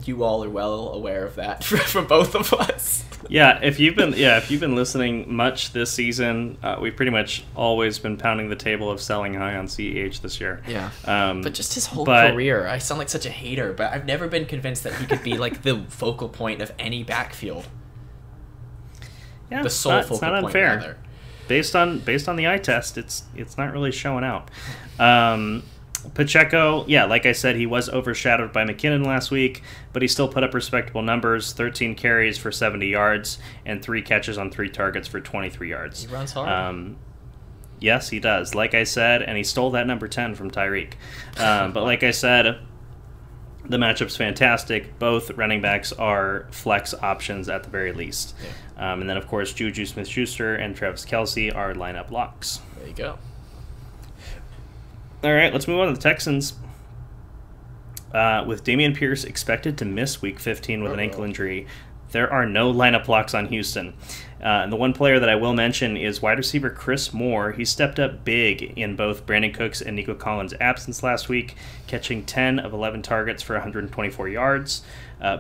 you all are well aware of that from both of us. Yeah, if you've been listening much this season, we've pretty much always been pounding the table of selling high on CEH this year. Yeah, but just his whole career, I sound like such a hater, but I've never been convinced that he could be like the focal point of any backfield. Yeah, the sole focal not point. Unfair. Rather. Based on the eye test, it's not really showing out. Pacheco, like I said, he was overshadowed by McKinnon last week, but he still put up respectable numbers: 13 carries for 70 yards and 3 catches on 3 targets for 23 yards. He runs hard. Yes, he does. Like I said, and he stole that number 10 from Tyreek. But like I said, the matchup's fantastic. Both running backs are flex options at the very least. Yeah. And then, of course, Juju Smith-Schuster and Travis Kelce are lineup locks. There you go. All right, let's move on to the Texans. With Dameon Pierce expected to miss Week 15 with an ankle injury, there are no lineup locks on Houston. And the one player that I will mention is wide receiver Chris Moore. He stepped up big in both Brandon Cooks and Nico Collins' absence last week, catching 10 of 11 targets for 124 yards.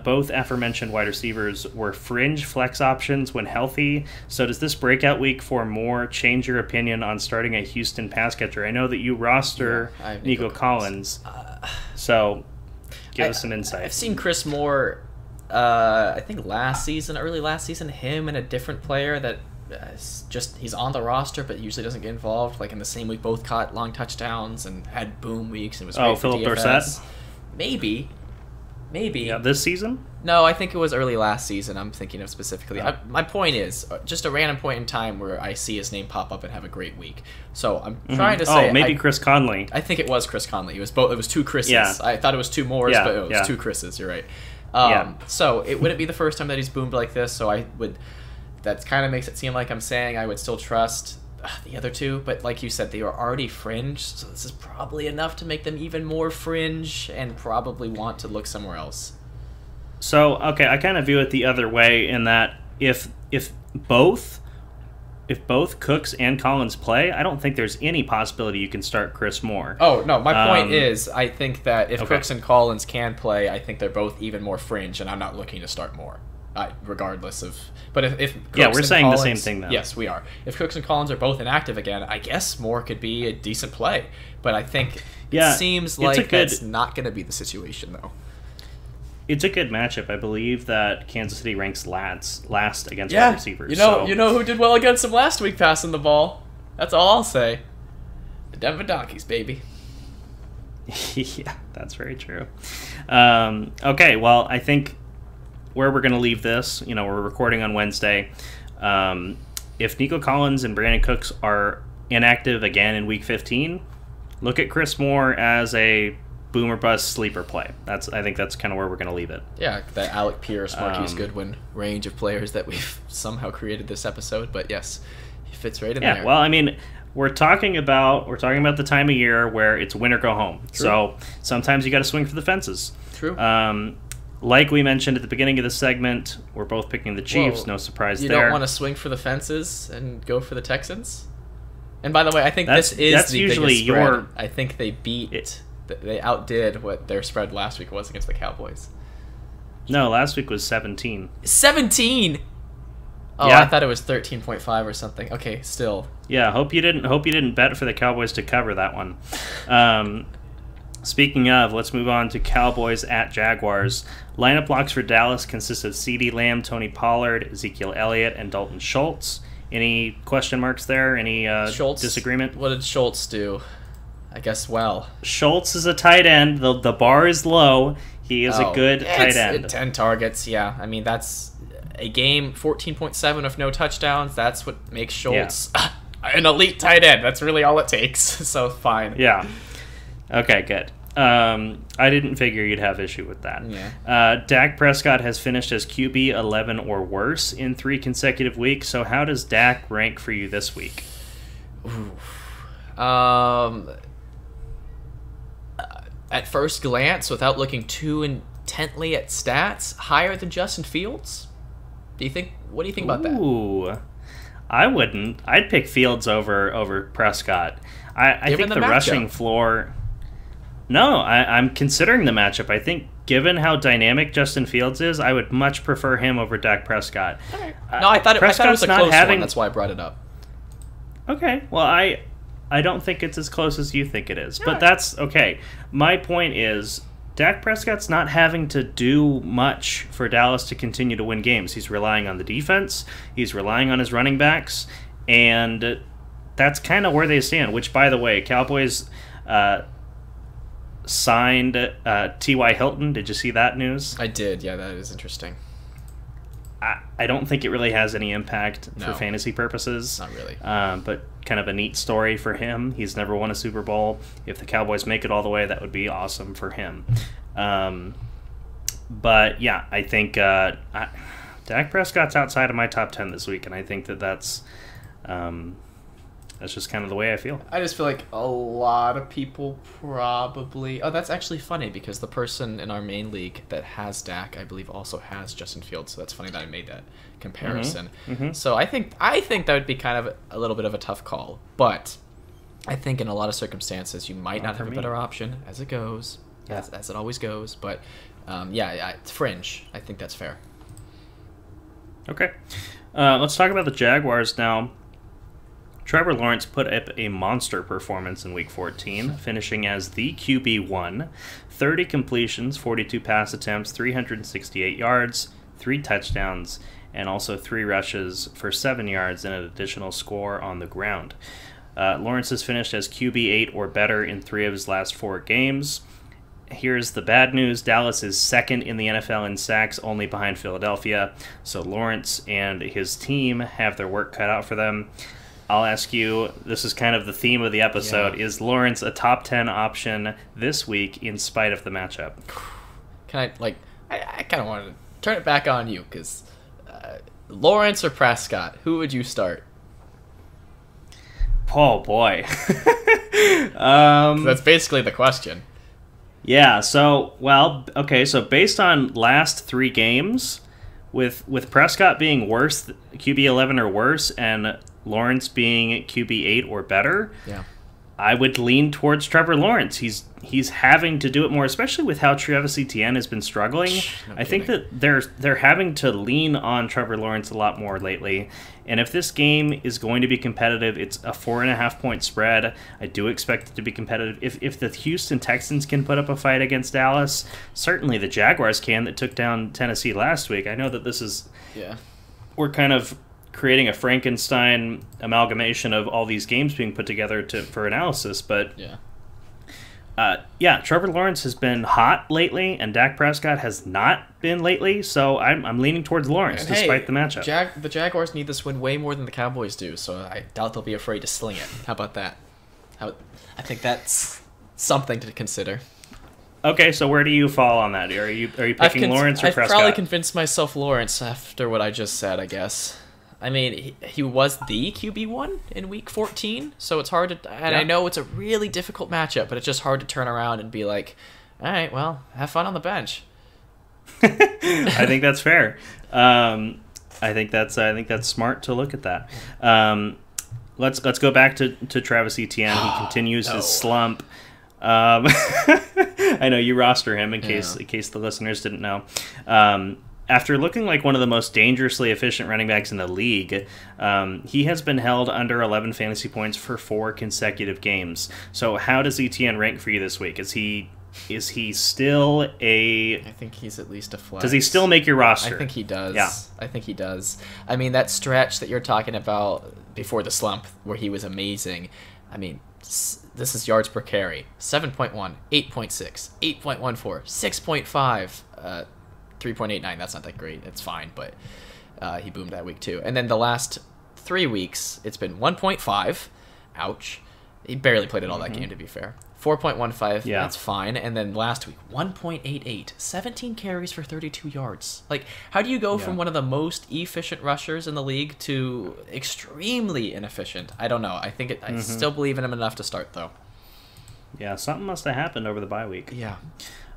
Both aforementioned wide receivers were fringe flex options when healthy. So does this breakout week for Moore change your opinion on starting a Houston pass catcher? I know that you roster Nico Collins, so give us some insight. I've seen Chris Moore, I think early last season, him and a different player that he's on the roster but usually doesn't get involved. Like in the same week, both caught long touchdowns and had boom weeks and was great for Philip DFS. Dorsett? Maybe. Yeah, this season? No, I think it was early last season I'm thinking of specifically. My point is, just a random point in time where I see his name pop up and have a great week. So I'm trying to say... maybe Chris Conley. I think it was Chris Conley. It was 2 Chris's. Yeah. I thought it was 2 Moores, but it was 2 Chris's. You're right. So it wouldn't be the first time that he's boomed like this, so that kind of makes it seem like I'm saying I would still trust the other 2, but like you said, they are already fringe, so this is probably enough to make them even more fringe and probably want to look somewhere else. So, okay, I kind of view it the other way in that if both Cooks and Collins play, I don't think there's any possibility you can start Chris Moore. Oh, no, my point is, I think that if Cooks and Collins can play, I think they're both even more fringe, and I'm not looking to start Moore. Regardless of... But if Cooks we're saying Collins, the same thing, though. Yes, we are. If Cooks and Collins are both inactive again, I guess Moore could be a decent play. But I think it seems like that's not going to be the situation, though. It's a good matchup. I believe that Kansas City ranks last against wide receivers. You know who did well against him last week passing the ball? That's all I'll say. The Denver Donkeys, baby. Yeah, that's very true. Okay, well, I think where we're going to leave this, we're recording on Wednesday. If Nico Collins and Brandon Cooks are inactive again in Week 15, look at Chris Moore as a boom or bust sleeper play. I think that's kind of where we're going to leave it. Yeah, that Alec Pierce, Marquise Goodwin range of players that we've somehow created this episode. But yes, he fits right in there. Yeah, well, I mean, we're talking about the time of year where it's win or go home. True. So sometimes you got to swing for the fences. True. Like we mentioned at the beginning of the segment, we're both picking the Chiefs. Whoa. No surprise there. You don't want to swing for the fences and go for the Texans? And by the way, I think this is the biggest spread. I think they beat... They outdid what their spread last week was against the Cowboys. No, last week was 17. 17? Oh, yeah. I thought it was 13.5 or something. Okay, still. Yeah, hope you didn't bet for the Cowboys to cover that one. Speaking of, let's move on to Cowboys at Jaguars. Lineup blocks for Dallas consist of CeeDee Lamb, Tony Pollard, Ezekiel Elliott, and Dalton Schultz. Any question marks there? Any disagreement? What did Schultz do? I guess well. Schultz is a tight end. The bar is low. He is a good tight end. 10 targets, yeah. I mean, that's a game, 14.7 with no touchdowns. That's what makes Schultz an elite tight end. That's really all it takes. So, fine. Yeah. Okay, good. I didn't figure you'd have issue with that. Yeah. Dak Prescott has finished as QB 11 or worse in 3 consecutive weeks. So how does Dak rank for you this week? At first glance, without looking too intently at stats, higher than Justin Fields? What do you think about that? Ooh, I wouldn't. I'd pick Fields over Prescott. I think the rushing floor... No, I'm considering the matchup. I think given how dynamic Justin Fields is, I would much prefer him over Dak Prescott. Okay. No, I thought it was a close one. That's why I brought it up. Okay, well, I don't think it's as close as you think it is, but right. That's okay. My point is, Dak Prescott's not having to do much for Dallas to continue to win games. He's relying on the defense, he's relying on his running backs, and that's kind of where they stand, which, by the way, Cowboys signed T.Y. Hilton. Did you see that news? I did, yeah, that is interesting. I don't think it really has any impact for fantasy purposes. Not really. But kind of a neat story for him. He's never won a Super Bowl. If the Cowboys make it all the way, that would be awesome for him. But, yeah, I think Dak Prescott's outside of my top 10 this week, and I think that's just kind of the way I feel. I just feel like a lot of people probably... Oh, that's actually funny, because the person in our main league that has Dak, I believe, also has Justin Fields, so that's funny that I made that comparison. Mm-hmm. So I think that would be kind of a little bit of a tough call, but I think in a lot of circumstances you might not have a better option as it goes, as it always goes, but it's fringe. I think that's fair. Okay. Let's talk about the Jaguars now. Trevor Lawrence put up a monster performance in Week 14, finishing as the QB1, 30 completions, 42 pass attempts, 368 yards, 3 touchdowns, and also 3 rushes for 7 yards and an additional score on the ground. Lawrence has finished as QB8 or better in 3 of his last 4 games. Here's the bad news. Dallas is second in the NFL in sacks, only behind Philadelphia. So Lawrence and his team have their work cut out for them. I'll ask you, this is kind of the theme of the episode, is Lawrence a top 10 option this week in spite of the matchup? I kind of want to turn it back on you, because Lawrence or Prescott, who would you start? Oh, boy. That's basically the question. Yeah, so based on last 3 games, with Prescott being worse, QB 11 or worse, and Lawrence being QB 8 or better, I would lean towards Trevor Lawrence. He's having to do it more, especially with how Travis Etienne has been struggling. I think that they're having to lean on Trevor Lawrence a lot more lately. And if this game is going to be competitive, it's a 4.5-point spread. I do expect it to be competitive. If the Houston Texans can put up a fight against Dallas, certainly the Jaguars can, that took down Tennessee last week. I know that this is we're kind of creating a Frankenstein amalgamation of all these games being put together for analysis, but Trevor Lawrence has been hot lately, and Dak Prescott has not been lately. So I'm leaning towards Lawrence despite the matchup. The Jaguars need this win way more than the Cowboys do, so I doubt they'll be afraid to sling it. How about that? I think that's something to consider. Okay, so where do you fall on that? Are you picking Lawrence or Prescott? I've probably convinced myself Lawrence after what I just said, I guess. I mean, he was the QB1 in Week 14, so it's hard to... And I know it's a really difficult matchup, but it's just hard to turn around and be like, all right, well, have fun on the bench. I think that's fair. I think that's smart to look at that. Let's go back to Travis Etienne. He continues his slump. I know you roster him in case the listeners didn't know. After looking like one of the most dangerously efficient running backs in the league, he has been held under 11 fantasy points for 4 consecutive games. So how does Etienne rank for you this week? Is he still a... I think he's at least a flex. Does he still make your roster? I think he does. Yeah. I think he does. I mean, that stretch that you're talking about before the slump where he was amazing, I mean, this is yards per carry. 7.1, 8.6, 8.14, 6.5, 3.89. That's not that great. It's fine, but he boomed that week too. And then the last 3 weeks, it's been 1.5. Ouch. He barely played it all that game, to be fair. 4.15, that's fine. And then last week, 1.88. 17 carries for 32 yards. Like, how do you go from one of the most efficient rushers in the league to extremely inefficient? I don't know. I still believe in him enough to start, though. Yeah, something must have happened over the bye week. Yeah.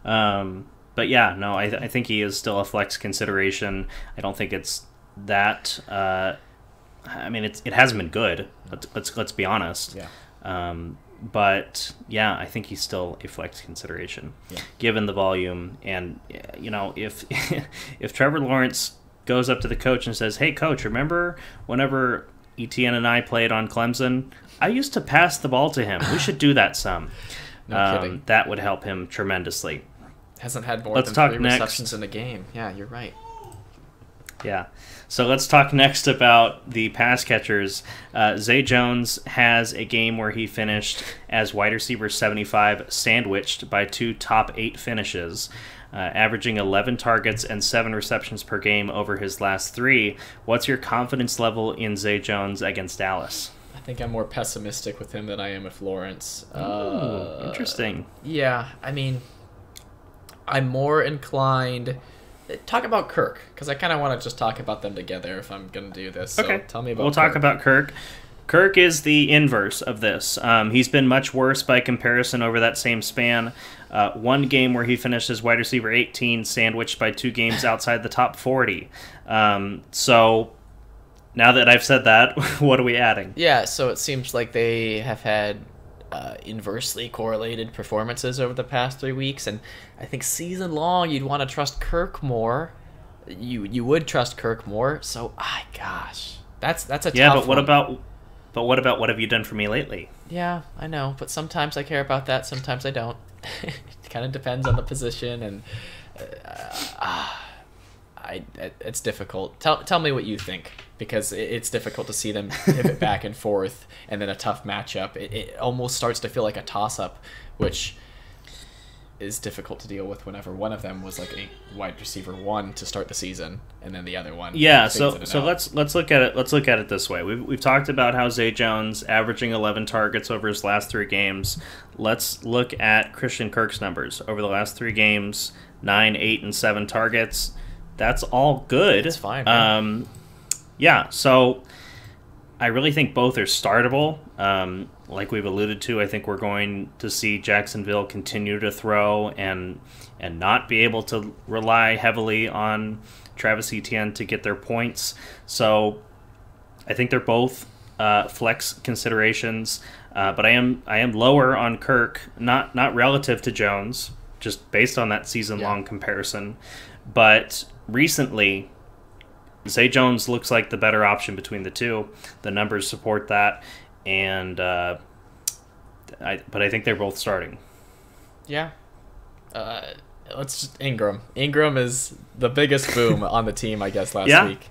But yeah, no, I think he is still a flex consideration. I don't think it's that... I mean, it hasn't been good. Let's be honest. Yeah. But yeah, I think he's still a flex consideration, given the volume. And if if Trevor Lawrence goes up to the coach and says, "Hey, coach, remember whenever Etienne and I played on Clemson? I used to pass the ball to him. We should do that some." No kidding. That would help him tremendously. Hasn't had more than 3 receptions in a game. Yeah, you're right. Yeah. So let's talk next about the pass catchers. Zay Jones has a game where he finished as wide receiver 75, sandwiched by 2 top 8 finishes, averaging 11 targets and 7 receptions per game over his last 3. What's your confidence level in Zay Jones against Dallas? I think I'm more pessimistic with him than I am with Lawrence. Interesting. Yeah, I mean, I'm more inclined... Talk about Kirk, because I kind of want to just talk about them together if I'm going to do this. So okay. Tell me about We'll Kirk. talk about Kirk. Kirk is the inverse of this. He's been much worse by comparison over that same span. One game where he finished as wide receiver 18, sandwiched by 2 games outside the top 40. So now that I've said that, what are we adding? Yeah, so it seems like they have had inversely correlated performances over the past 3 weeks, and I think season long you'd want to trust Kirk more. You would trust Kirk more. So, gosh, that's a tough one. Yeah, but what about what have you done for me lately? Yeah, I know, but sometimes I care about that, sometimes I don't. It kind of depends on the position, and it's difficult. Tell me what you think, because it's difficult to see them pivot back and forth, and then a tough matchup. It almost starts to feel like a toss-up, which is difficult to deal with whenever one of them was like a wide receiver 1 to start the season, and then the other one. Yeah, so let's look at it. Let's look at it this way. We've talked about how Zay Jones averaging 11 targets over his last 3 games. Let's look at Christian Kirk's numbers over the last 3 games: 9, 8, and 7 targets. That's all good. It's fine. Right? Yeah, so I really think both are startable. Like we've alluded to, I think we're going to see Jacksonville continue to throw and not be able to rely heavily on Travis Etienne to get their points. So I think they're both flex considerations, but I am lower on Kirk, not relative to Jones, just based on that season-long comparison. But recently, Zay Jones looks like the better option between the two. The numbers support that, and but I think they're both starting. Yeah. Let's just Ingram. Ingram is the biggest boom on the team, I guess, last week.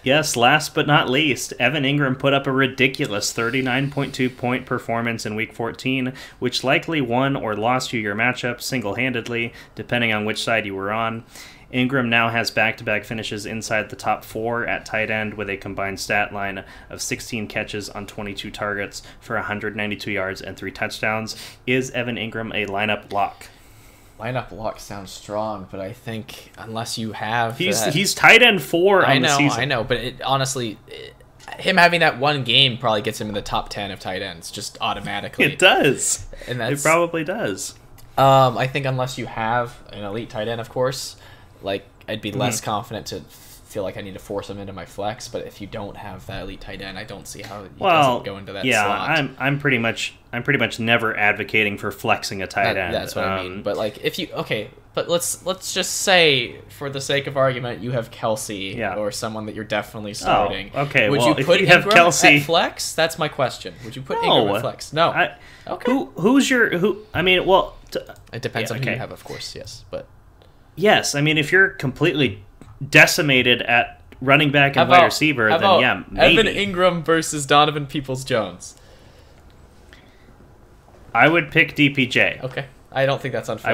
Yes, last but not least, Evan Ingram put up a ridiculous 39.2-point performance in Week 14, which likely won or lost you your matchup single-handedly, depending on which side you were on. Ingram now has back-to-back finishes inside the top 4 at tight end with a combined stat line of 16 catches on 22 targets for 192 yards and 3 touchdowns. Is Evan Ingram a lineup lock? Lineup lock sounds strong, but I think unless you have... He's tight end 4 on the season. I know, but him having that one game probably gets him in the top 10 of tight ends, just automatically. It does. And it probably does. I think unless you have an elite tight end, of course, like I'd be less confident to feel like I need to force him into my flex. But if you don't have that elite tight end, I don't see how he doesn't go into that slot. I'm pretty much never advocating for flexing a tight end. That's what I mean. But like if you but let's just say for the sake of argument you have Kelsey or someone that you're definitely starting. Oh, okay. Would well, you put if you have Ingram Kelsey at flex? That's my question. Would you put Ingram at flex? No. Okay. Who's your I mean, well, it depends on who you have, of course. Yes, but yes, I mean if you're completely decimated at running back and wide receiver, then yeah, maybe. Evan Ingram versus Donovan Peoples-Jones. I would pick DPJ. Okay. I don't think that's unfair.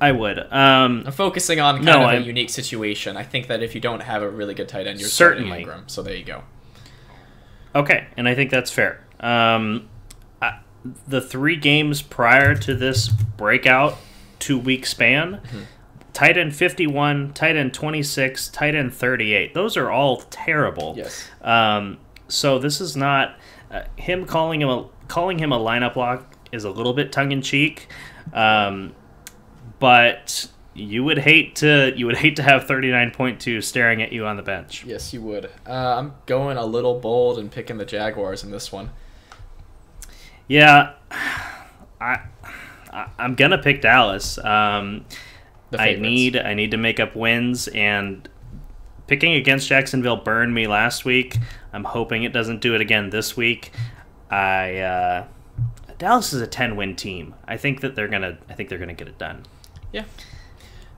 I would. I'm focusing on kind of a unique situation. I think that if you don't have a really good tight end, you're starting Ingram. So there you go. Okay, and I think that's fair. The 3 games prior to this breakout 2-week span, tight end 51, tight end 26, tight end 38. Those are all terrible. Yes. So this is not him calling him a lineup lock is a little bit tongue in cheek. But you would hate to have 39.2 staring at you on the bench. Yes, you would. I'm going a little bold and picking the Jaguars in this one. Yeah, I'm gonna pick Dallas. I need to make up wins, and picking against Jacksonville burned me last week. I'm hoping it doesn't do it again this week. Dallas is a 10-win team. I think they're gonna get it done. Yeah.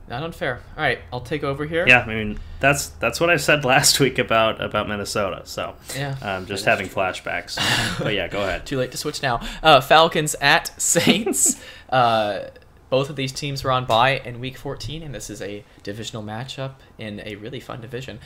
Not unfair. All right, I'll take over here. Yeah, I mean that's what I said last week about Minnesota. So yeah, just having flashbacks. But yeah, go ahead. Too late to switch now. Falcons at Saints. Both of these teams were on bye in Week 14, and this is a divisional matchup in a really fun division.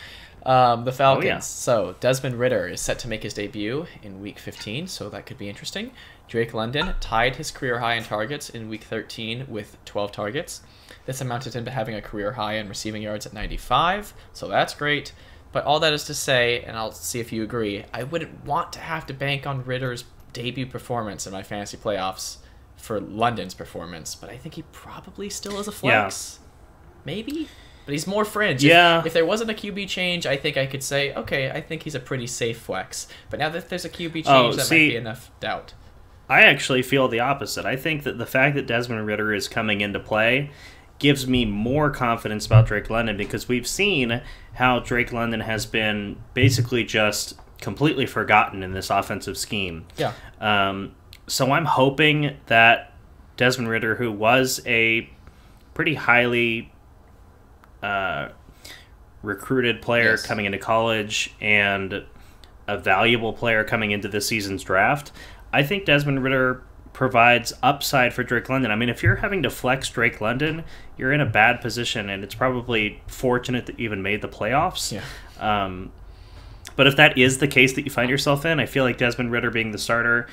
The Falcons. Oh, yeah. So Desmond Ridder is set to make his debut in Week 15, so that could be interesting. Drake London tied his career high in targets in Week 13 with 12 targets. This amounted him to having a career high in receiving yards at 95, so that's great. But all that is to say, and I'll see if you agree, I wouldn't want to have to bank on Ridder's debut performance in my fantasy playoffs for London's performance, but I think he probably still is a flex. Yeah. Maybe? But he's more fringe. Yeah. If there wasn't a QB change, I think I could say, okay, I think he's a pretty safe flex. But now that there's a QB change, might be enough doubt. I actually feel the opposite. I think that the fact that Desmond Ridder is coming into play gives me more confidence about Drake London, because we've seen how Drake London has been basically just completely forgotten in this offensive scheme. Yeah. So I'm hoping that Desmond Ridder, who was a pretty highly recruited player coming into college and a valuable player coming into this season's draft, I think Desmond Ridder provides upside for Drake London. I mean, if you're having to flex Drake London, you're in a bad position, and it's probably fortunate that you even made the playoffs. Yeah. But if that is the case that you find yourself in, I feel like Desmond Ridder being the starter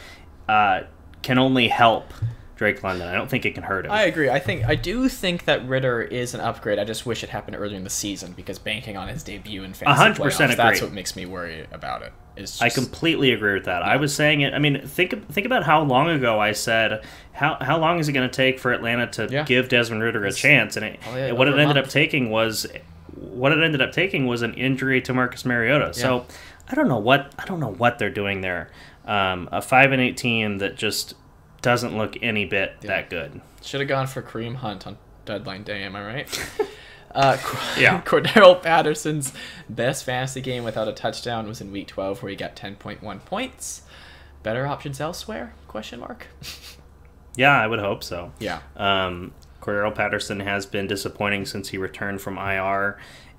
can only help Drake London. I don't think it can hurt him. I agree. I do think that Ridder is an upgrade. I just wish it happened earlier in the season, because banking on his debut in fantasy 100% playoffs, agree. That's what makes me worry about it. I completely agree with that. Yeah. I was saying it. I mean, think about how long ago I said how long is it going to take for Atlanta to give Desmond Ridder a chance, and what it ended up taking was an injury to Marcus Mariota. Yeah. So I don't know what they're doing there. A 5-8 team that just doesn't look any bit that good. Should have gone for Kareem Hunt on deadline day. Am I right? Cordero Patterson's best fantasy game without a touchdown was in Week 12, where he got 10.1 points. Better options elsewhere? ? Yeah, I would hope so. Yeah. Cordero Patterson has been disappointing since he returned from IR,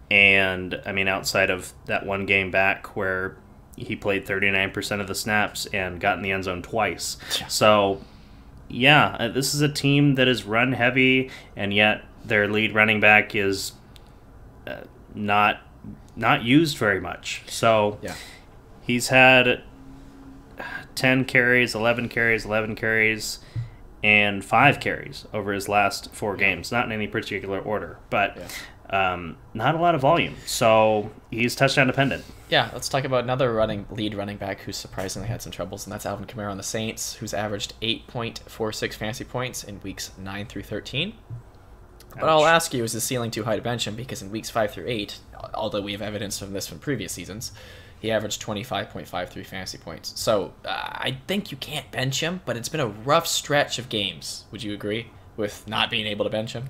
And I mean, outside of that one game back where he played 39% of the snaps and got in the end zone twice. Yeah. So, yeah, this is a team that is run heavy, and yet their lead running back is not used very much. So, Yeah. he's had 10 carries, 11 carries, 11 carries, and 5 carries over his last 4 games. Not in any particular order, but not a lot of volume. So he's touchdown dependent. Yeah, let's talk about another lead running back who's surprisingly had some troubles, and that's Alvin Kamara on the Saints, who's averaged 8.46 fantasy points in weeks 9 through 13. But I'll ask you, is the ceiling too high to bench him? Because in weeks 5 through 8, although we have evidence from this from previous seasons, he averaged 25.53 fantasy points. So I think you can't bench him, but it's been a rough stretch of games. Would you agree with not being able to bench him?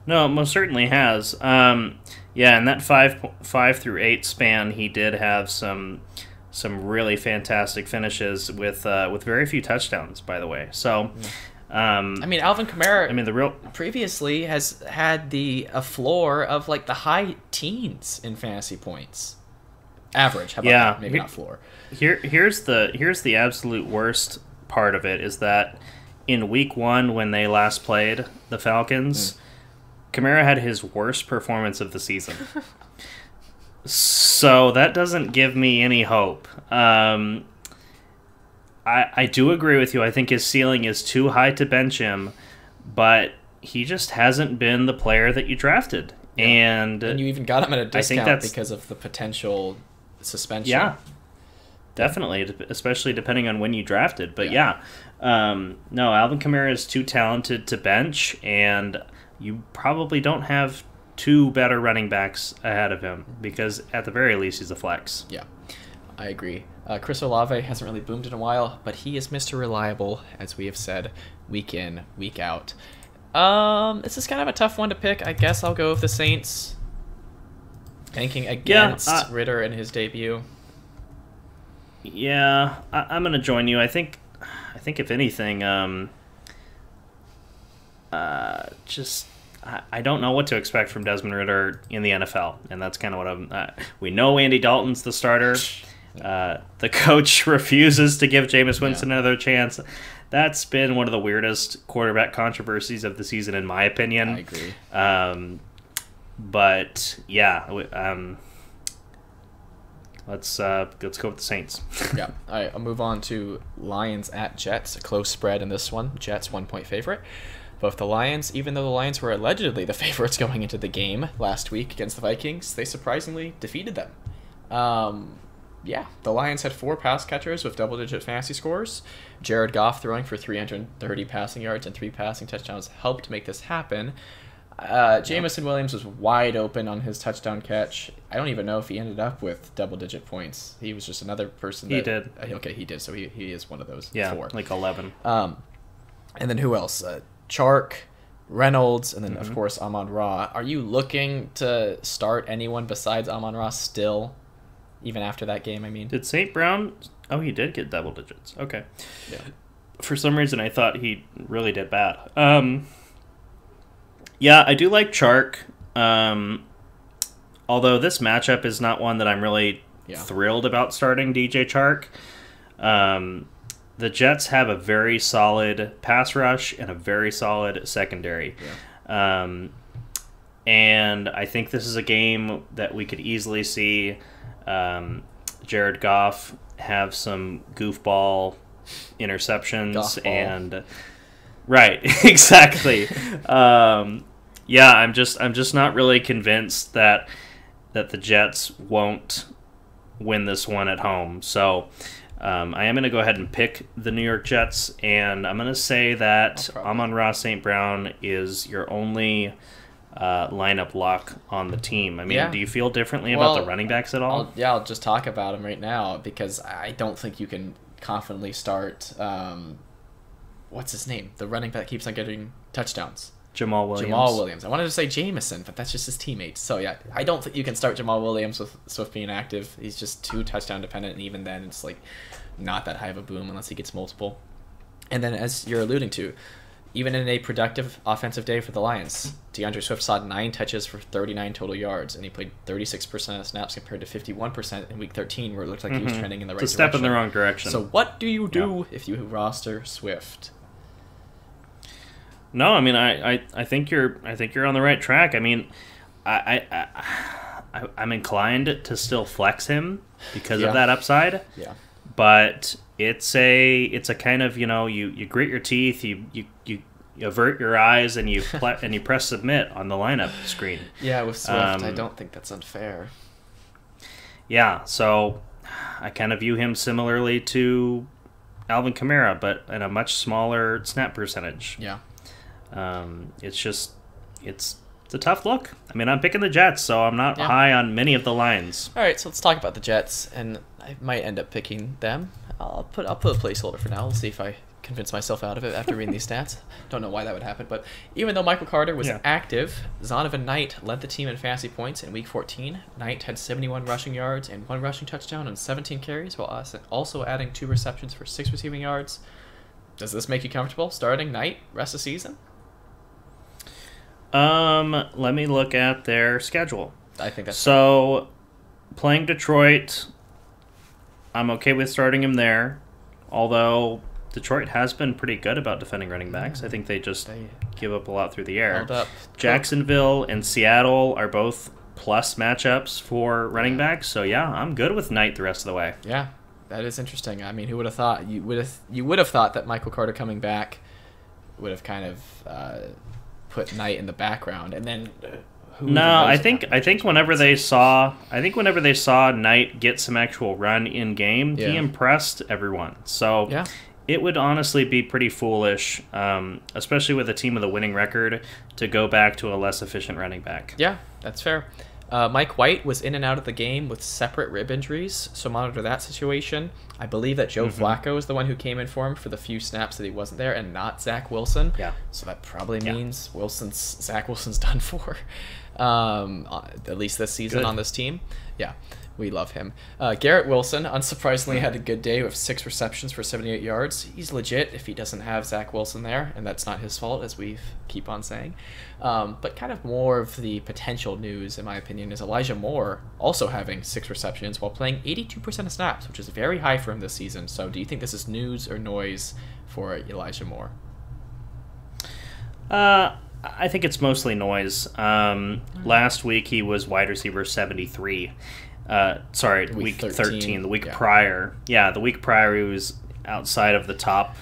No, it most certainly has. In that 5 through 8 span, he did have some really fantastic finishes with very few touchdowns, by the way. So, I mean, Alvin Kamara. I mean, the real previously has had a floor of like the high teens in fantasy points. Average, how about that? Maybe not floor. Here's the absolute worst part of it is that in week 1 when they last played the Falcons, Kamara had his worst performance of the season. So that doesn't give me any hope. I do agree with you. I think his ceiling is too high to bench him, but he just hasn't been the player that you drafted. Yeah. And you even got him at a discount because of the potential suspension. Yeah, definitely, especially depending on when you drafted. But no, Alvin Kamara is too talented to bench, and you probably don't have 2 better running backs ahead of him because at the very least he's a flex. Yeah, I agree. Chris Olave hasn't really boomed in a while, but he is Mr. Reliable, as we have said, week in, week out. This is kind of a tough one to pick. I guess I'll go with the Saints. Banking against Ritter in his debut. Yeah, I'm going to join you. I think if anything, I don't know what to expect from Desmond Ritter in the NFL, and that's kind of what we know Andy Dalton's the starter. The coach refuses to give Jameis Winston another chance. That's been one of the weirdest quarterback controversies of the season, in my opinion. I agree. But yeah, let's go with the Saints. Yeah. All right. I'll move on to Lions at Jets. A close spread in this one. Jets 1-point favorite. Both the Lions, even though the Lions were allegedly the favorites going into the game last week against the Vikings, they surprisingly defeated them. The Lions had 4 pass catchers with double-digit fantasy scores. Jared Goff throwing for 330 passing yards and 3 passing touchdowns helped make this happen. Jameson Williams was wide open on his touchdown catch. I don't even know if he ended up with double-digit points. He was just another person He did. Okay, he did. So he is one of those 4. Like 11. And then who else? Chark, Reynolds, and then, of course, Amon-Ra. Are you looking to start anyone besides Amon-Ra still, even after that game, I mean? Did St. Brown... Oh, he did get double digits. Okay. Yeah. For some reason, I thought he really did bad. Yeah, I do like Chark. Although this matchup is not one that I'm really thrilled about starting DJ Chark. The Jets have a very solid pass rush and a very solid secondary. Yeah. And I think this is a game that we could easily see Jared Goff have some goofball interceptions and right, exactly. I'm just not really convinced that the Jets won't win this one at home. So I am going to go ahead and pick the New York Jets, and I'm going to say that Amon-Ra St. Brown is your only lineup lock on the team. I mean, do you feel differently about the running backs at all? I'll just talk about them right now because I don't think you can confidently start, what's his name? The running back keeps on getting touchdowns. Jamal Williams. I wanted to say Jameson, but that's just his teammates. So, yeah, I don't think you can start Jamal Williams with Swift being active. He's just too touchdown dependent, and even then it's like not that high of a boom unless he gets multiple. And then, as you're alluding to, Even in a productive offensive day for the Lions, DeAndre Swift saw 9 touches for 39 total yards, and he played 36% of snaps compared to 51% in Week 13, where it looked like he was trending in the right It's a direction. step in the wrong direction. So what do you do if you roster Swift? No, I mean I think you're on the right track. I mean, I'm inclined to still flex him because of that upside. Yeah. But it's a kind of, you grit your teeth, you avert your eyes, and you press submit on the lineup screen. Yeah, with Swift, I don't think that's unfair. Yeah, so I kind of view him similarly to Alvin Kamara, but in a much smaller snap percentage. Yeah. It's a tough look. I mean, I'm picking the Jets, so I'm not high on many of the lines. All right, so let's talk about the Jets, and I might end up picking them. I'll put a placeholder for now. We'll see if I convince myself out of it after reading these stats. Don't know why that would happen, but even though Michael Carter was active, Zonovan Knight led the team in fantasy points in Week 14. Knight had 71 rushing yards and 1 rushing touchdown on 17 carries, while also adding 2 receptions for 6 receiving yards. Does this make you comfortable starting Knight rest of the season? Let me look at their schedule. I think that's so. Playing Detroit, I'm okay with starting him there. Although Detroit has been pretty good about defending running backs. I think they just give up a lot through the air. held up. Jacksonville and Seattle are both plus matchups for running backs. So yeah, I'm good with Knight the rest of the way. Yeah, that is interesting. I mean, who would have thought? You would have thought that Michael Carter coming back would have kind of put Knight in the background, and then. I think whenever they saw Knight get some actual run in game, he impressed everyone. So it would honestly be pretty foolish, especially with a team with a winning record, to go back to a less efficient running back. Yeah, that's fair. Mike White was in and out of the game with separate rib injuries, so monitor that situation. I believe that Joe Flacco is the one who came in for him for the few snaps that he wasn't there, and not Zach Wilson. Yeah. So that probably means Zach Wilson's done for, at least this season on this team. Yeah, we love him. Garrett Wilson, unsurprisingly, had a good day with 6 receptions for 78 yards. He's legit if he doesn't have Zach Wilson there, and that's not his fault, as we keep on saying. But kind of more of the potential news, in my opinion, is Elijah Moore also having 6 receptions while playing 82% of snaps, which is very high for him this season. So do you think this is news or noise for Elijah Moore? I think it's mostly noise. Last week he was wide receiver 73. Week 13. The week prior. Yeah, the week prior he was outside of the top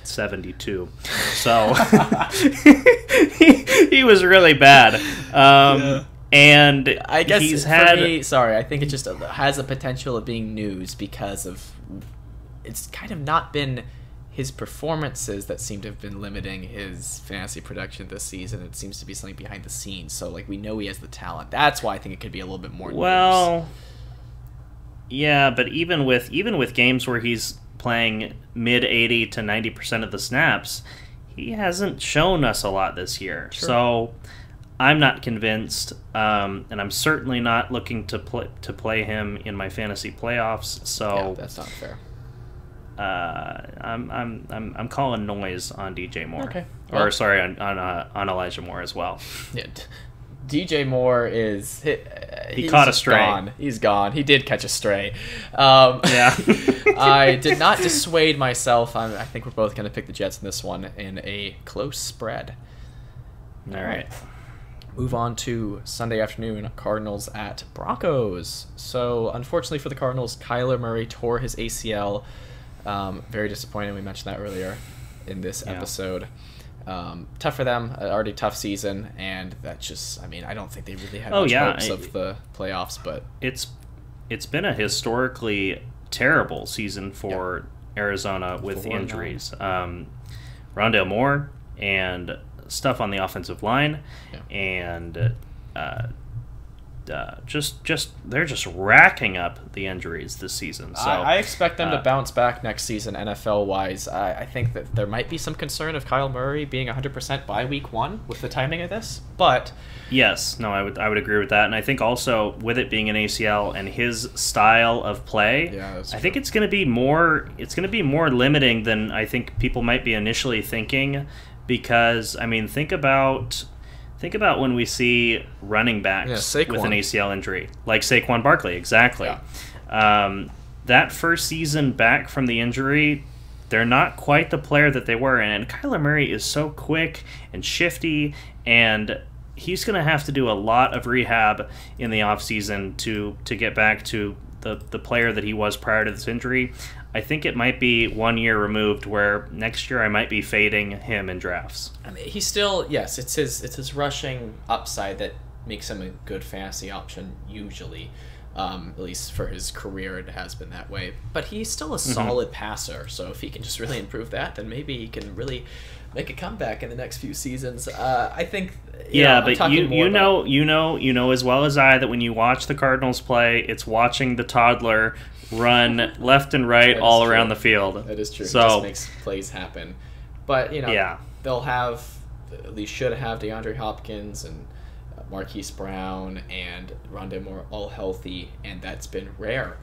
72. So he was really bad. And I guess he's for me, I think it just has a potential of being news because of it's kind of not been his performances that seem to have been limiting his fantasy production this season. It seems to be something behind the scenes. So we know he has the talent. That's why I think it could be a little bit more news. Yeah, but even with games where he's playing mid 80 to 90% of the snaps, he hasn't shown us a lot this year. Sure. So I'm not convinced, and I'm certainly not looking to play him in my fantasy playoffs. So that's not fair. I'm calling noise on DJ Moore. Okay. Well, on Elijah Moore as well. Yeah. DJ Moore is he caught a stray. Gone. He's gone. He did catch a stray. I did not dissuade myself. I think we're both going to pick the Jets in this one in a close spread. All right. Move on to Sunday afternoon, Cardinals at Broncos. So, unfortunately for the Cardinals, Kyler Murray tore his ACL. Very disappointing. We mentioned that earlier in this episode. Tough for them. Already tough season, and that's just. I mean, I don't think they really had much hopes of the playoffs, but it's been a historically terrible season for Arizona with injuries. Rondale Moore and stuff on the offensive line, and they're just racking up the injuries this season. So I expect them to bounce back next season, NFL wise. I think that there might be some concern of Kyle Murray being 100% by week 1 with the timing of this, but yes, no, I would agree with that, and I think also with it being an ACL and his style of play, I think it's going to be more limiting than I think people might be initially thinking, because I mean think about when we see running backs with an ACL injury, like Saquon Barkley, exactly. Yeah. That first season back from the injury, they're not quite the player that they were, and Kyler Murray is so quick and shifty, and he's going to have to do a lot of rehab in the offseason to get back to the player that he was prior to this injury. I think it might be 1 year removed, where next year I might be fading him in drafts. I mean, he's still, yes, it's his rushing upside that makes him a good fantasy option usually. At least for his career, it has been that way. But he's still a solid passer, so if he can just really improve that, then maybe he can really make a comeback in the next few seasons. I think. But you know as well as I that when you watch the Cardinals play, it's watching the toddler run left and right all around the field. That is true. So, it just makes plays happen. But they'll have, at least should have, DeAndre Hopkins and Marquise Brown and Rondale Moore all healthy, and that's been rare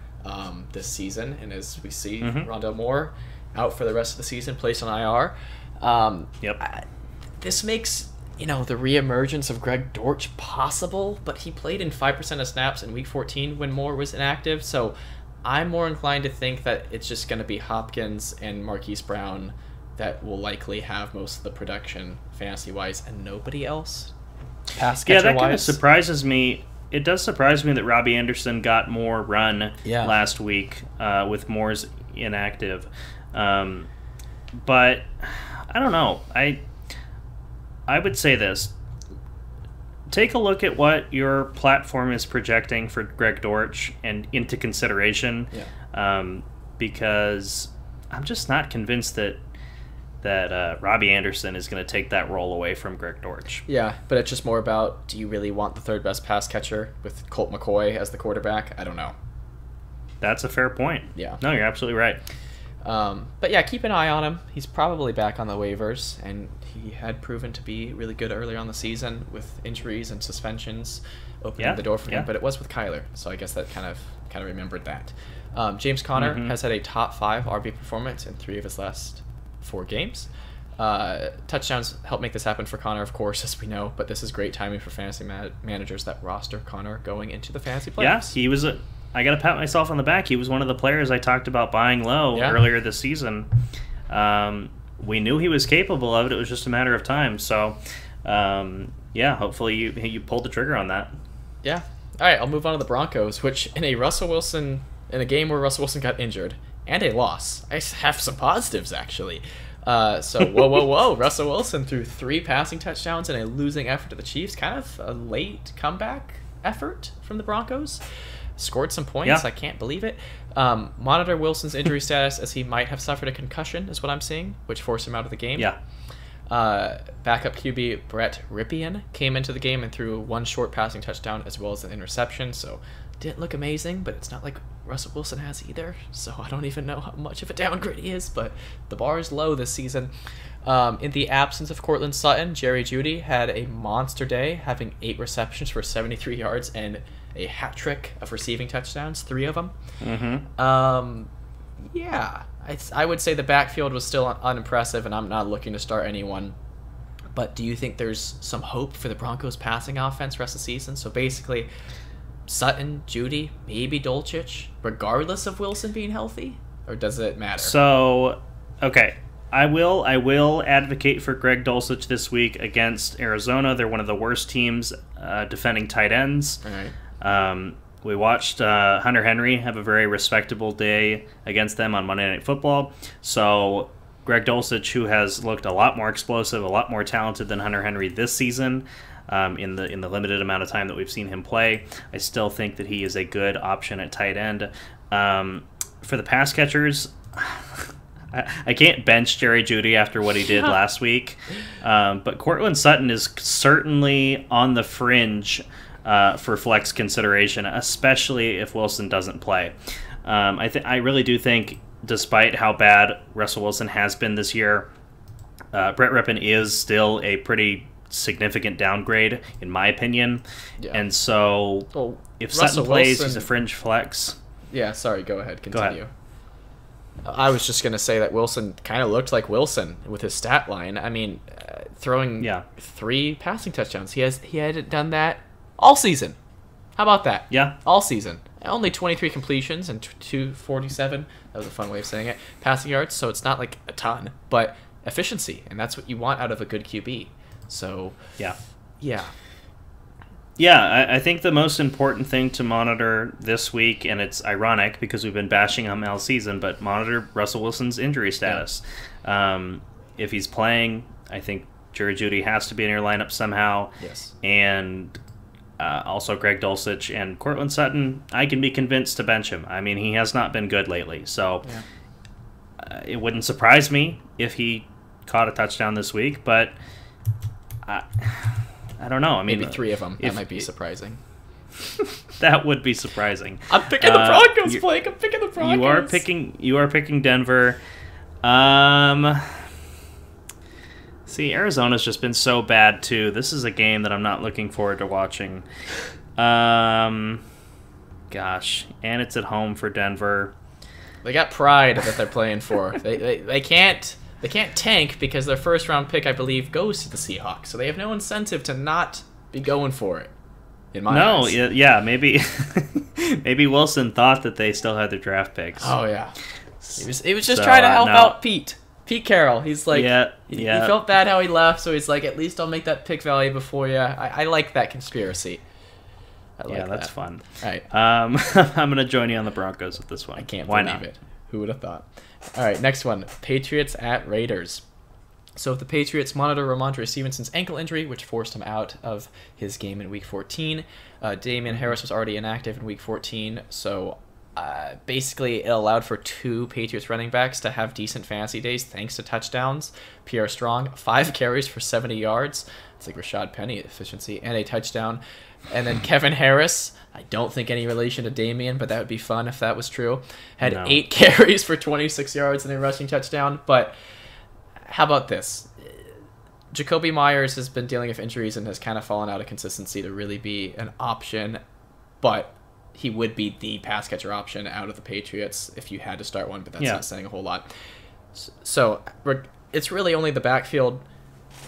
this season. And as we see, Rondale Moore out for the rest of the season, placed on IR. This makes the reemergence of Greg Dortch possible, but he played in 5% of snaps in Week 14 when Moore was inactive. So I'm more inclined to think that it's just going to be Hopkins and Marquise Brown that will likely have most of the production fantasy-wise, and nobody else. Pass catcher-wise. Yeah, that kind of surprises me. It does surprise me that Robbie Anderson got more run last week with Moore's inactive. But I don't know. I would say this. Take a look at what your platform is projecting for Greg Dortch and into consideration, because I'm just not convinced that Robbie Anderson is going to take that role away from Greg Dortch. Yeah, but it's just more about, do you really want the third best pass catcher with Colt McCoy as the quarterback? I don't know. That's a fair point. Yeah. No, you're absolutely right. But yeah, keep an eye on him. He's probably back on the waivers, and he had proven to be really good earlier on the season with injuries and suspensions opening the door for him. But it was with Kyler, so I guess that kind of remembered that. James Conner has had a top 5 RB performance in 3 of his last 4 games. Touchdowns help make this happen for Conner, of course, as we know. But this is great timing for fantasy managers that roster Conner going into the fantasy playoffs. Yes, he was I got to pat myself on the back. He was one of the players I talked about buying low earlier this season. We knew he was capable of it. It was just a matter of time. So, hopefully you pulled the trigger on that. Yeah. All right, I'll move on to the Broncos, which in a game where Russell Wilson got injured and a loss, I have some positives, actually. Whoa. Russell Wilson threw 3 passing touchdowns in a losing effort to the Chiefs. Kind of a late comeback effort from the Broncos. Scored some points. Yeah. I can't believe it. Monitor Wilson's injury status, as he might have suffered a concussion, is what I'm seeing, which forced him out of the game. Yeah. Backup QB Brett Ripien came into the game and threw 1 short passing touchdown as well as an interception. So didn't look amazing, but it's not like Russell Wilson has either. So I don't even know how much of a downgrade he is, but the bar is low this season. In the absence of Cortland Sutton, Jerry Jeudy had a monster day, having 8 receptions for 73 yards and a hat trick of receiving touchdowns, 3 of them. I would say the backfield was still unimpressive, and I'm not looking to start anyone. But do you think there's some hope for the Broncos' passing offense rest of the season? So basically, Sutton, Jeudy, maybe Dulcich, regardless of Wilson being healthy? Or does it matter? So, okay. I will advocate for Greg Dulcich this week against Arizona. They're one of the worst teams defending tight ends. All right. We watched Hunter Henry have a very respectable day against them on Monday Night Football. So Greg Dulcich, who has looked a lot more explosive, a lot more talented than Hunter Henry this season, in the limited amount of time that we've seen him play, I still think that he is a good option at tight end. For the pass catchers, I can't bench Jerry Jeudy after what he did last week, but Cortland Sutton is certainly on the fringe for flex consideration, especially if Wilson doesn't play. I really do think, despite how bad Russell Wilson has been this year, Brett Rippon is still a pretty significant downgrade, in my opinion. Yeah. And so, if Russell Sutton plays, Wilson, he's a fringe flex. Yeah, sorry, go ahead, continue. Go ahead. I was just going to say that Wilson kind of looked like Wilson with his stat line. I mean, throwing 3 passing touchdowns. He hadn't done that all season. How about that? Yeah. All season. Only 23 completions and 247. That was a fun way of saying it. Passing yards, so it's not like a ton, but efficiency, and that's what you want out of a good QB. So, yeah. Yeah, I think the most important thing to monitor this week, and it's ironic because we've been bashing him all season, but monitor Russell Wilson's injury status. Yeah. If he's playing, I think Jerry Jeudy has to be in your lineup somehow. Yes. And also Greg Dulcich and Courtland Sutton, I can be convinced to bench him. I mean, he has not been good lately, so it wouldn't surprise me if he caught a touchdown this week, but I don't know. I mean, maybe 3 of them. That might be surprising. That would be surprising. I'm picking the Broncos, Blake. I'm picking the Broncos. You are picking Denver. See, Arizona's just been so bad too. This is a game that I'm not looking forward to watching. Gosh, and it's at home for Denver. They got pride that they're playing for. They can't tank because their first round pick, I believe, goes to the Seahawks. So they have no incentive to not be going for it. In my eyes. Yeah, maybe maybe Wilson thought that they still had their draft picks. Oh yeah, he was just trying to help out Pete Carroll. He's like, he felt bad how he left, so he's like, at least I'll make that pick value before you. I like that conspiracy. That's fun. All right, I'm gonna join you on the Broncos with this one. I can't Why believe not? it. Who would have thought? All right, next one: Patriots at Raiders. So the Patriots monitor Ramondre Stevenson's ankle injury, which forced him out of his game in Week 14. Damian Harris was already inactive in Week 14, so basically it allowed for 2 Patriots running backs to have decent fantasy days thanks to touchdowns. Pierre Strong, 5 carries for 70 yards. It's like Rashad Penny efficiency, and a touchdown. And then Kevin Harris, I don't think any relation to Damian, but that would be fun if that was true, had 8 carries for 26 yards and a rushing touchdown. But how about this? Jacoby Myers has been dealing with injuries and has kind of fallen out of consistency to really be an option, but he would be the pass catcher option out of the Patriots if you had to start one, but that's not saying a whole lot. So it's really only the backfield.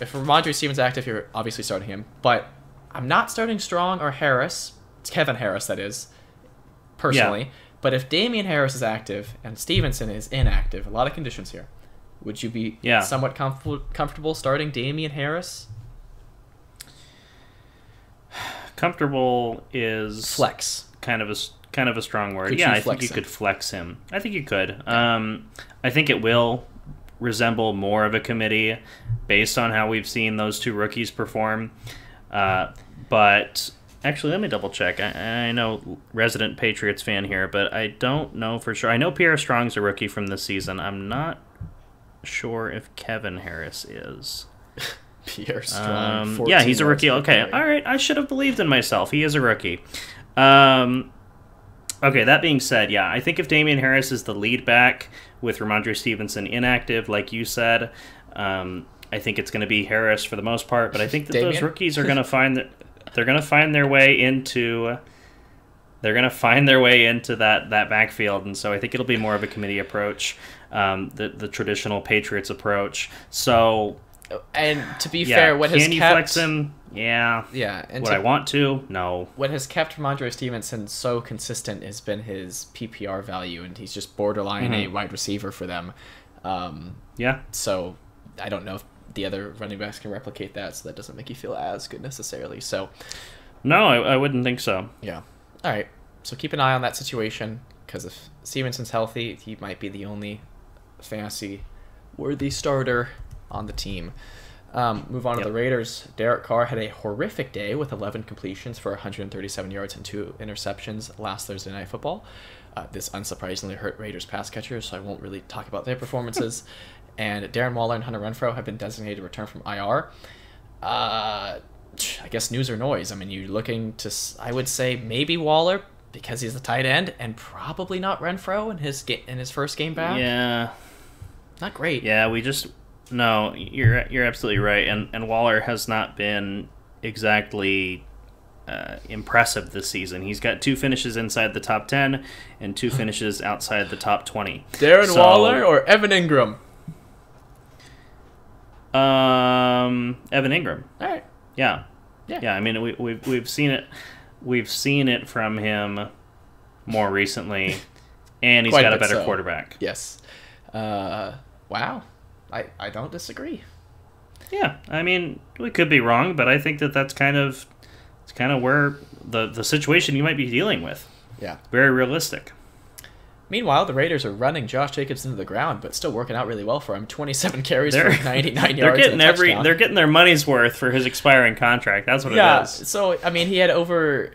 If Ramondre Stevens active, you're obviously starting him, but I'm not starting Strong or Harris. It's Kevin Harris, that is, personally. Yeah. But if Damian Harris is active and Stevenson is inactive, a lot of conditions here, would you be somewhat comfortable starting Damian Harris? Comfortable is flex. Kind of a strong word. I think you could flex him. I think you could. I think it will resemble more of a committee based on how we've seen those 2 rookies perform. But actually, let me double check. I know resident Patriots fan here, but I don't know for sure. I know Pierre Strong's a rookie from this season. I'm not sure if Kevin Harris is. Pierre Strong. Yeah, he's a rookie. Okay, all right. I should have believed in myself. He is a rookie. Okay, that being said, I think if Damian Harris is the lead back with Ramondre Stevenson inactive, like you said, I think it's going to be Harris for the most part. But I think that those rookies are going to find their way into that backfield, and so I think it'll be more of a committee approach, the traditional Patriots approach. So. And to be fair, what has can you flex him? Yeah. And I want to? No. What has kept Ramondre Stevenson so consistent has been his PPR value, and he's just borderline a wide receiver for them. So I don't know if the other running backs can replicate that, so that doesn't make you feel as good necessarily. So. No, I wouldn't think so. Yeah. All right. So keep an eye on that situation, because if Stevenson's healthy, he might be the only fantasy-worthy starter on the team. Move on to the Raiders. Derek Carr had a horrific day with 11 completions for 137 yards and 2 interceptions last Thursday Night Football. This unsurprisingly hurt Raiders pass catchers, so I won't really talk about their performances. And Darren Waller and Hunter Renfrow have been designated to return from IR. I guess news or noise. I mean, you're looking to, I would say maybe Waller because he's the tight end, and probably not Renfro in his first game back. Yeah. Not great. Yeah, no, you're absolutely right, and Waller has not been exactly impressive this season. He's got 2 finishes inside the top 10 and 2 finishes outside the top 20. Darren Waller or Evan Ingram? Evan Ingram. All right. Yeah. Yeah. I mean, we've seen it. We've seen it from him more recently, and he's Quite got a a bit better so. quarterback. Yes. Wow. I don't disagree. Yeah, I mean, we could be wrong, but I think that's kind of where the situation you might be dealing with. Yeah. Very realistic. Meanwhile, the Raiders are running Josh Jacobs into the ground, but still working out really well for him. 27 carries for 99 yards. They're getting their money's worth for his expiring contract. That's what it is. Yeah. So I mean, he had over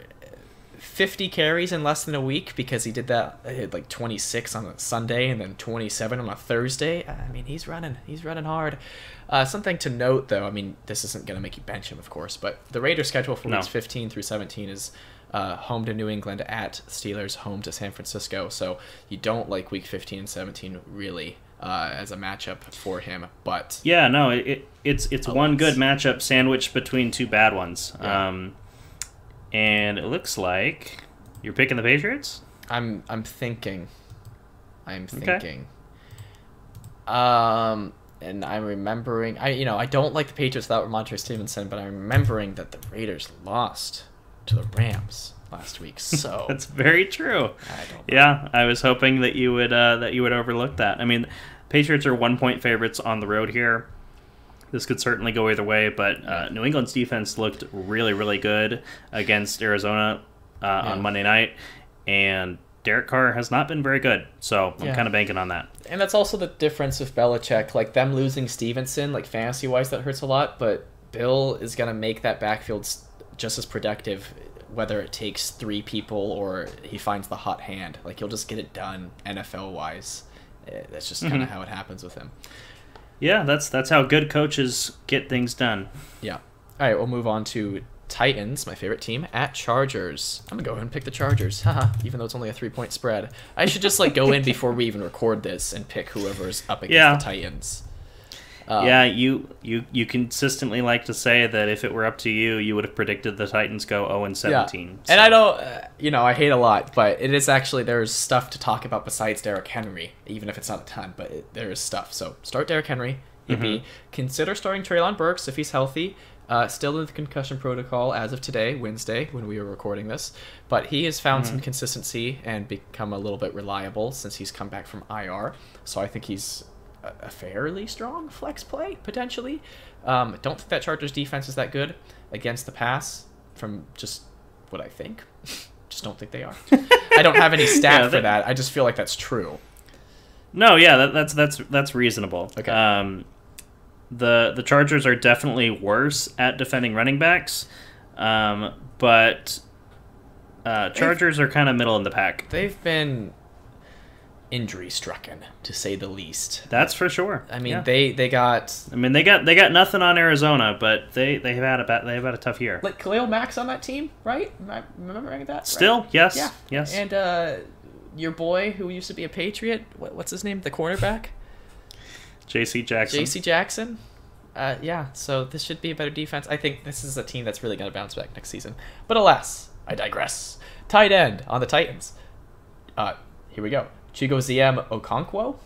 50 carries in less than a week because he did that. He had like 26 on a Sunday and then 27 on a Thursday. I mean, he's running hard. Something to note, though. I mean, this isn't going to make you bench him, of course, but the Raiders' schedule for weeks 15 through 17 is home to New England, at Steelers, home to San Francisco. So you don't like week 15 and 17 really as a matchup for him. But yeah, no, it's one good matchup sandwiched between 2 bad ones. Yeah. And it looks like you're picking the Patriots. I'm thinking. Okay. And I'm remembering. I don't like the Patriots without Ramondre Stevenson, but I'm remembering that the Raiders lost to the Rams last week. So that's very true. I don't know. Yeah, I was hoping that you would overlook that. I mean, Patriots are 1-point favorites on the road here. This could certainly go either way, but New England's defense looked really, really good against Arizona on Monday night, and Derek Carr has not been very good, so I'm kind of banking on that. And that's also the difference with Belichick. Like, them losing Stevenson, like, fantasy-wise, that hurts a lot, but Bill is going to make that backfield just as productive, whether it takes 3 people or he finds the hot hand. Like, he'll just get it done NFL-wise. That's just kind of how it happens with him. Yeah, that's how good coaches get things done. Yeah. All right, we'll move on to Titans, my favorite team, at Chargers. I'm going to go ahead and pick the Chargers, even though it's only a 3-point spread. I should just go in before we even record this and pick whoever's up against the Titans. Yeah, you consistently like to say that if it were up to you, you would have predicted the Titans go 0-17. Yeah. So. And I don't, I hate a lot, but it is actually, there's stuff to talk about besides Derrick Henry, even if it's not a ton, but there is stuff. So start Derrick Henry. Consider starting Treylon Burks if he's healthy. Still in the concussion protocol as of today, Wednesday, when we were recording this. But he has found some consistency and become a little bit reliable since he's come back from IR. So I think he's a fairly strong flex play, potentially. Don't think that Chargers defense is that good against the pass from just what I think. Just don't think they are. I don't have any stat for that. I just feel like that's true. No, yeah, that's reasonable. Okay. The Chargers are definitely worse at defending running backs, but Chargers are kind of middle in the pack. They've been injury-stricken, to say the least. That's for sure. I mean, they got. I mean, they got nothing on Arizona, but they've had a tough year. Like Khalil Mack's on that team, right? Am I remembering that? Still, right? yes, yes. And your boy who used to be a Patriot, what's his name? The cornerback. J.C. Jackson. J.C. Jackson. Yeah. So this should be a better defense. I think this is a team that's really going to bounce back next season. But alas, I digress. Tight end on the Titans. Here we go. Chigoziem Okonkwo,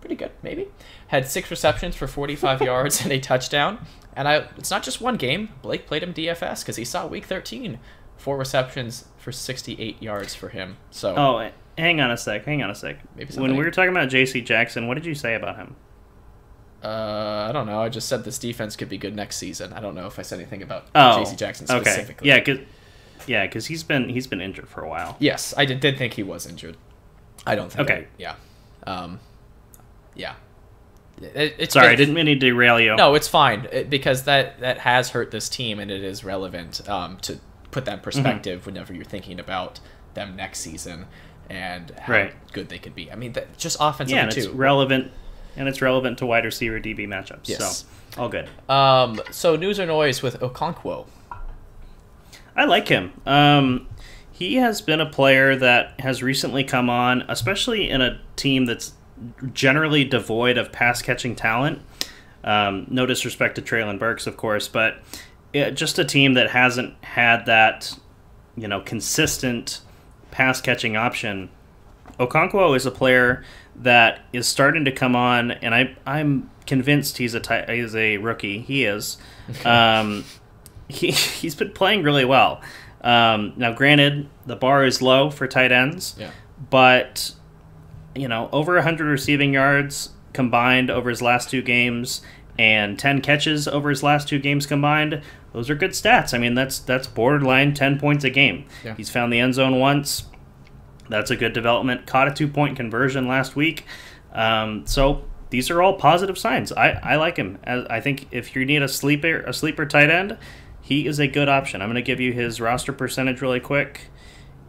pretty good, maybe. Had 6 receptions for 45 yards and a touchdown. And it's not just one game. Blake played him DFS because he saw week 13. 4 receptions for 68 yards for him. So. Oh, hang on a sec. Maybe when we were talking about J.C. Jackson, what did you say about him? I don't know. I just said this defense could be good next season. I don't know if I said anything about J.C. Jackson specifically. Okay. Yeah, because he's been injured for a while. Yes, I did think he was injured. I don't think. Okay. Yeah. Sorry, I didn't mean to derail you. No, it's fine because that has hurt this team, and it is relevant to put that in perspective whenever you're thinking about them next season and how good they could be. I mean, just offensively too. Yeah, it's relevant. and it's relevant to wide receiver DB matchups. Yes. So all good. So news or noise with Okonkwo? I like him. He has been a player that has recently come on, especially in a team that's generally devoid of pass-catching talent. No disrespect to Treylon Burks, of course, but just a team that hasn't had that, consistent pass-catching option. Okonkwo is a player that is starting to come on, and I'm convinced he's a rookie. He is. He's been playing really well. Now, granted, the bar is low for tight ends, but over 100 receiving yards combined over his last 2 games and 10 catches over his last 2 games combined. Those are good stats. I mean, that's borderline 10 points a game. Yeah. He's found the end zone once. That's a good development. Caught a 2-point conversion last week. So these are all positive signs. I like him. I think if you need a sleeper tight end, he is a good option. I'm going to give you his roster percentage really quick,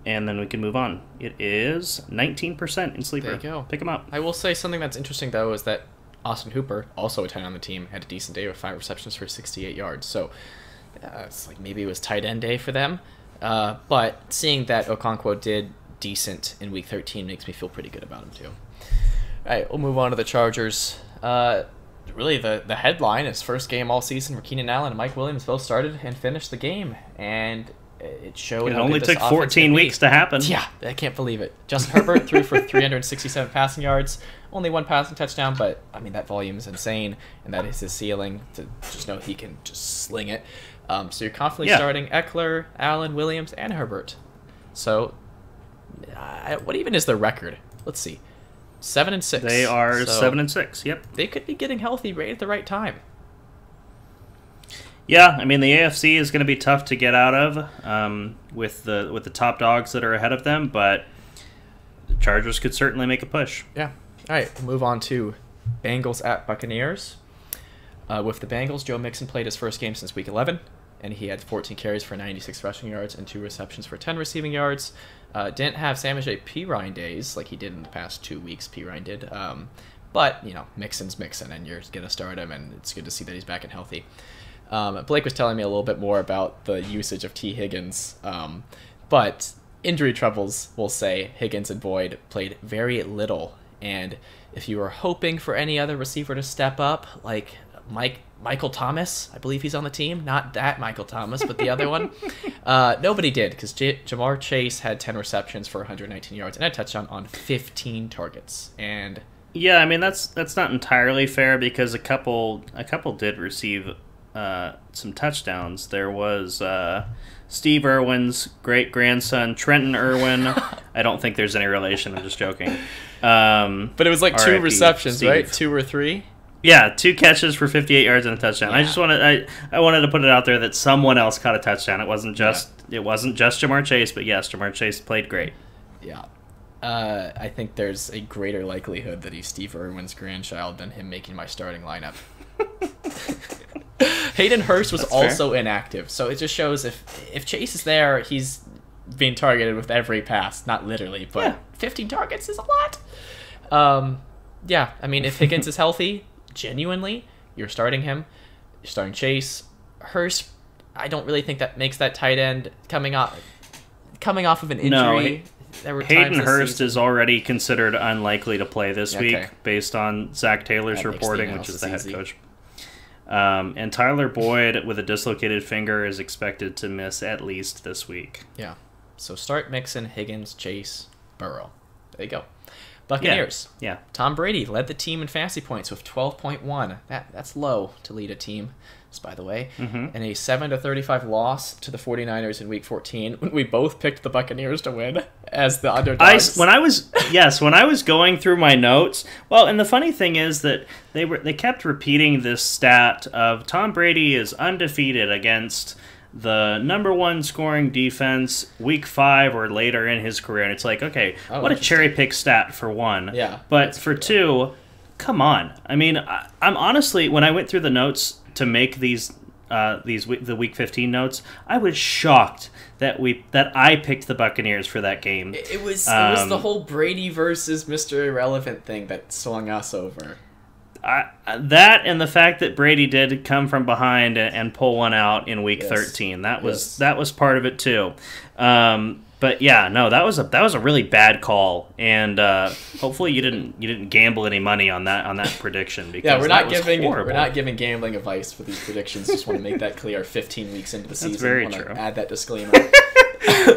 and then we can move on. It is 19% in sleeper. There you go. Pick him up. I will say something that's interesting, though, is that Austin Hooper, also a tight end on the team, had a decent day with 5 receptions for 68 yards. So it's like maybe it was tight end day for them. But seeing that Okonkwo did decent in Week 13 makes me feel pretty good about him, too. All right, we'll move on to the Chargers. Really, the headline is first game all season where Keenan Allen and Mike Williams both started and finished the game, and it showed. It only took 14 weeks to happen. Yeah, I can't believe it. Justin Herbert threw for 367 passing yards, only 1 passing touchdown, but I mean that volume is insane, and that is his ceiling. To just know he can just sling it. So you're confidently starting Eckler, Allen, Williams, and Herbert. So, what even is their record? Let's see. 7-6. They are 7-6. Yep. They could be getting healthy right at the right time. Yeah, I mean the AFC is going to be tough to get out of with the top dogs that are ahead of them, but the Chargers could certainly make a push. Yeah. All right, we'll move on to Bengals at Buccaneers. With the Bengals, Joe Mixon played his first game since Week 11, and he had 14 carries for 96 rushing yards and 2 receptions for 10 receiving yards. Didn't have Samaje Perine days like he did in the past 2 weeks. Perine did, but Mixon's Mixon, and you're gonna start him, and it's good to see that he's back and healthy. Blake was telling me a little bit more about the usage of T. Higgins, but injury troubles will say Higgins and Boyd played very little, and if you were hoping for any other receiver to step up, like Michael Thomas, I believe he's on the team. Not that Michael Thomas, but the other one. Nobody did, because Jamar Chase had 10 receptions for 119 yards and a touchdown on 15 targets. And yeah, I mean that's not entirely fair because a couple did receive some touchdowns. There was Steve Irwin's great grandson, Trenton Irwin. I don't think there's any relation. I'm just joking. But it was like 2 receptions, Steve. Right? 2 or 3. Yeah, 2 catches for 58 yards and a touchdown. Yeah. I wanted to put it out there that someone else caught a touchdown. It wasn't just Jamar Chase, but yes, Jamar Chase played great. Yeah. I think there's a greater likelihood that he's Steve Irwin's grandchild than him making my starting lineup. Hayden Hurst was also inactive, so it just shows if Chase is there, he's being targeted with every pass. Not literally, but 15 targets is a lot. Yeah, I mean, if Higgins is healthy, genuinely, you're starting him. You're starting Chase. Hurst, I don't really think that makes that tight end coming off of an injury. No, Hayden Hurst is already considered unlikely to play this week based on Zach Taylor's reporting, which is the head coach. And Tyler Boyd with a dislocated finger is expected to miss at least this week. Yeah. So start Mixon, Higgins, Chase, Burrow. There you go. Buccaneers. Yeah. Tom Brady led the team in fantasy points with 12.1. That's low to lead a team, by the way. Mm-hmm. And a 7-35 loss to the 49ers in Week 14 when we both picked the Buccaneers to win as the underdogs. When I was going through my notes, well, and the funny thing is that they kept repeating this stat of Tom Brady is undefeated against the number 1 scoring defense Week 5 or later in his career. And it's like, okay, what a cherry pick stat for 1. Yeah. But for 2, come on. I mean, I'm honestly, when I went through the notes to make the Week 15 notes, I was shocked that I picked the Buccaneers for that game. It was the whole Brady versus Mr. Irrelevant thing that swung us over. That and the fact that Brady did come from behind and pull one out in week Yes. 13. That was Yes. that was part of it too. But yeah, no, that was a really bad call, and hopefully you didn't gamble any money on that prediction, because Yeah, we're that not was giving horrible. we're not giving gambling advice for these predictions. Just want to make that clear. 15 weeks into the season, very want true. to add that disclaimer.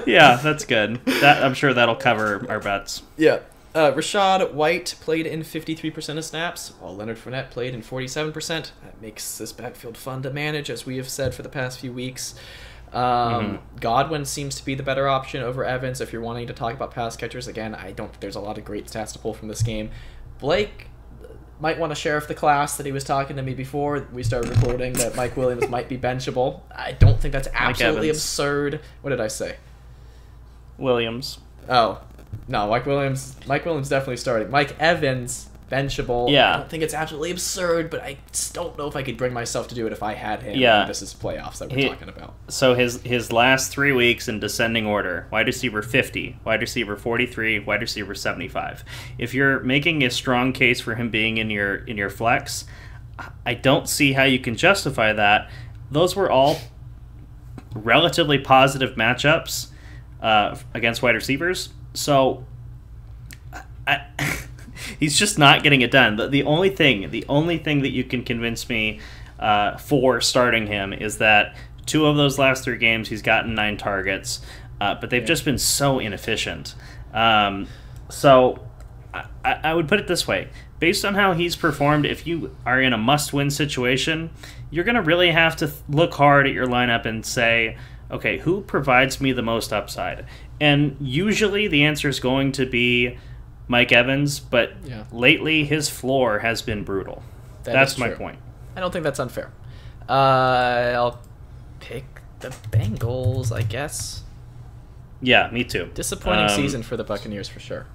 Yeah, that's good. I'm sure that'll cover our bets. Yeah. Rashad White played in 53% of snaps, while Leonard Fournette played in 47%. That makes this backfield fun to manage, as we have said for the past few weeks. Godwin seems to be the better option over Evans if you're wanting to talk about pass catchers. Again, I don't think there's a lot of great stats to pull from this game. Blake might want to sheriff the class that he was talking to me before we started recording, that Mike Williams might be benchable. I don't think that's absolutely Evans. absurd. What did I say? Williams. Oh, no, Mike Williams definitely starting. Mike Evans, benchable. Yeah. I don't think it's absolutely absurd, but I just don't know if I could bring myself to do it if I had him. Yeah. And this is playoffs that we're talking about. So his last 3 weeks in descending order: wide receiver 50, wide receiver 43, wide receiver 75. If you're making a strong case for him being in your flex, I don't see how you can justify that. Those were all relatively positive matchups against wide receivers. So he's just not getting it done. The only thing that you can convince me for starting him is that 2 of those last 3 games he's gotten 9 targets, but they've just been so inefficient. So I would put it this way: based on how he's performed, if you are in a must-win situation, you're going to really have to look hard at your lineup and say, okay, who provides me the most upside? And usually the answer is going to be Mike Evans, but lately his floor has been brutal. That's my point. I don't think that's unfair. I'll pick the Bengals, I guess. Yeah, me too. Disappointing season for the Buccaneers for sure.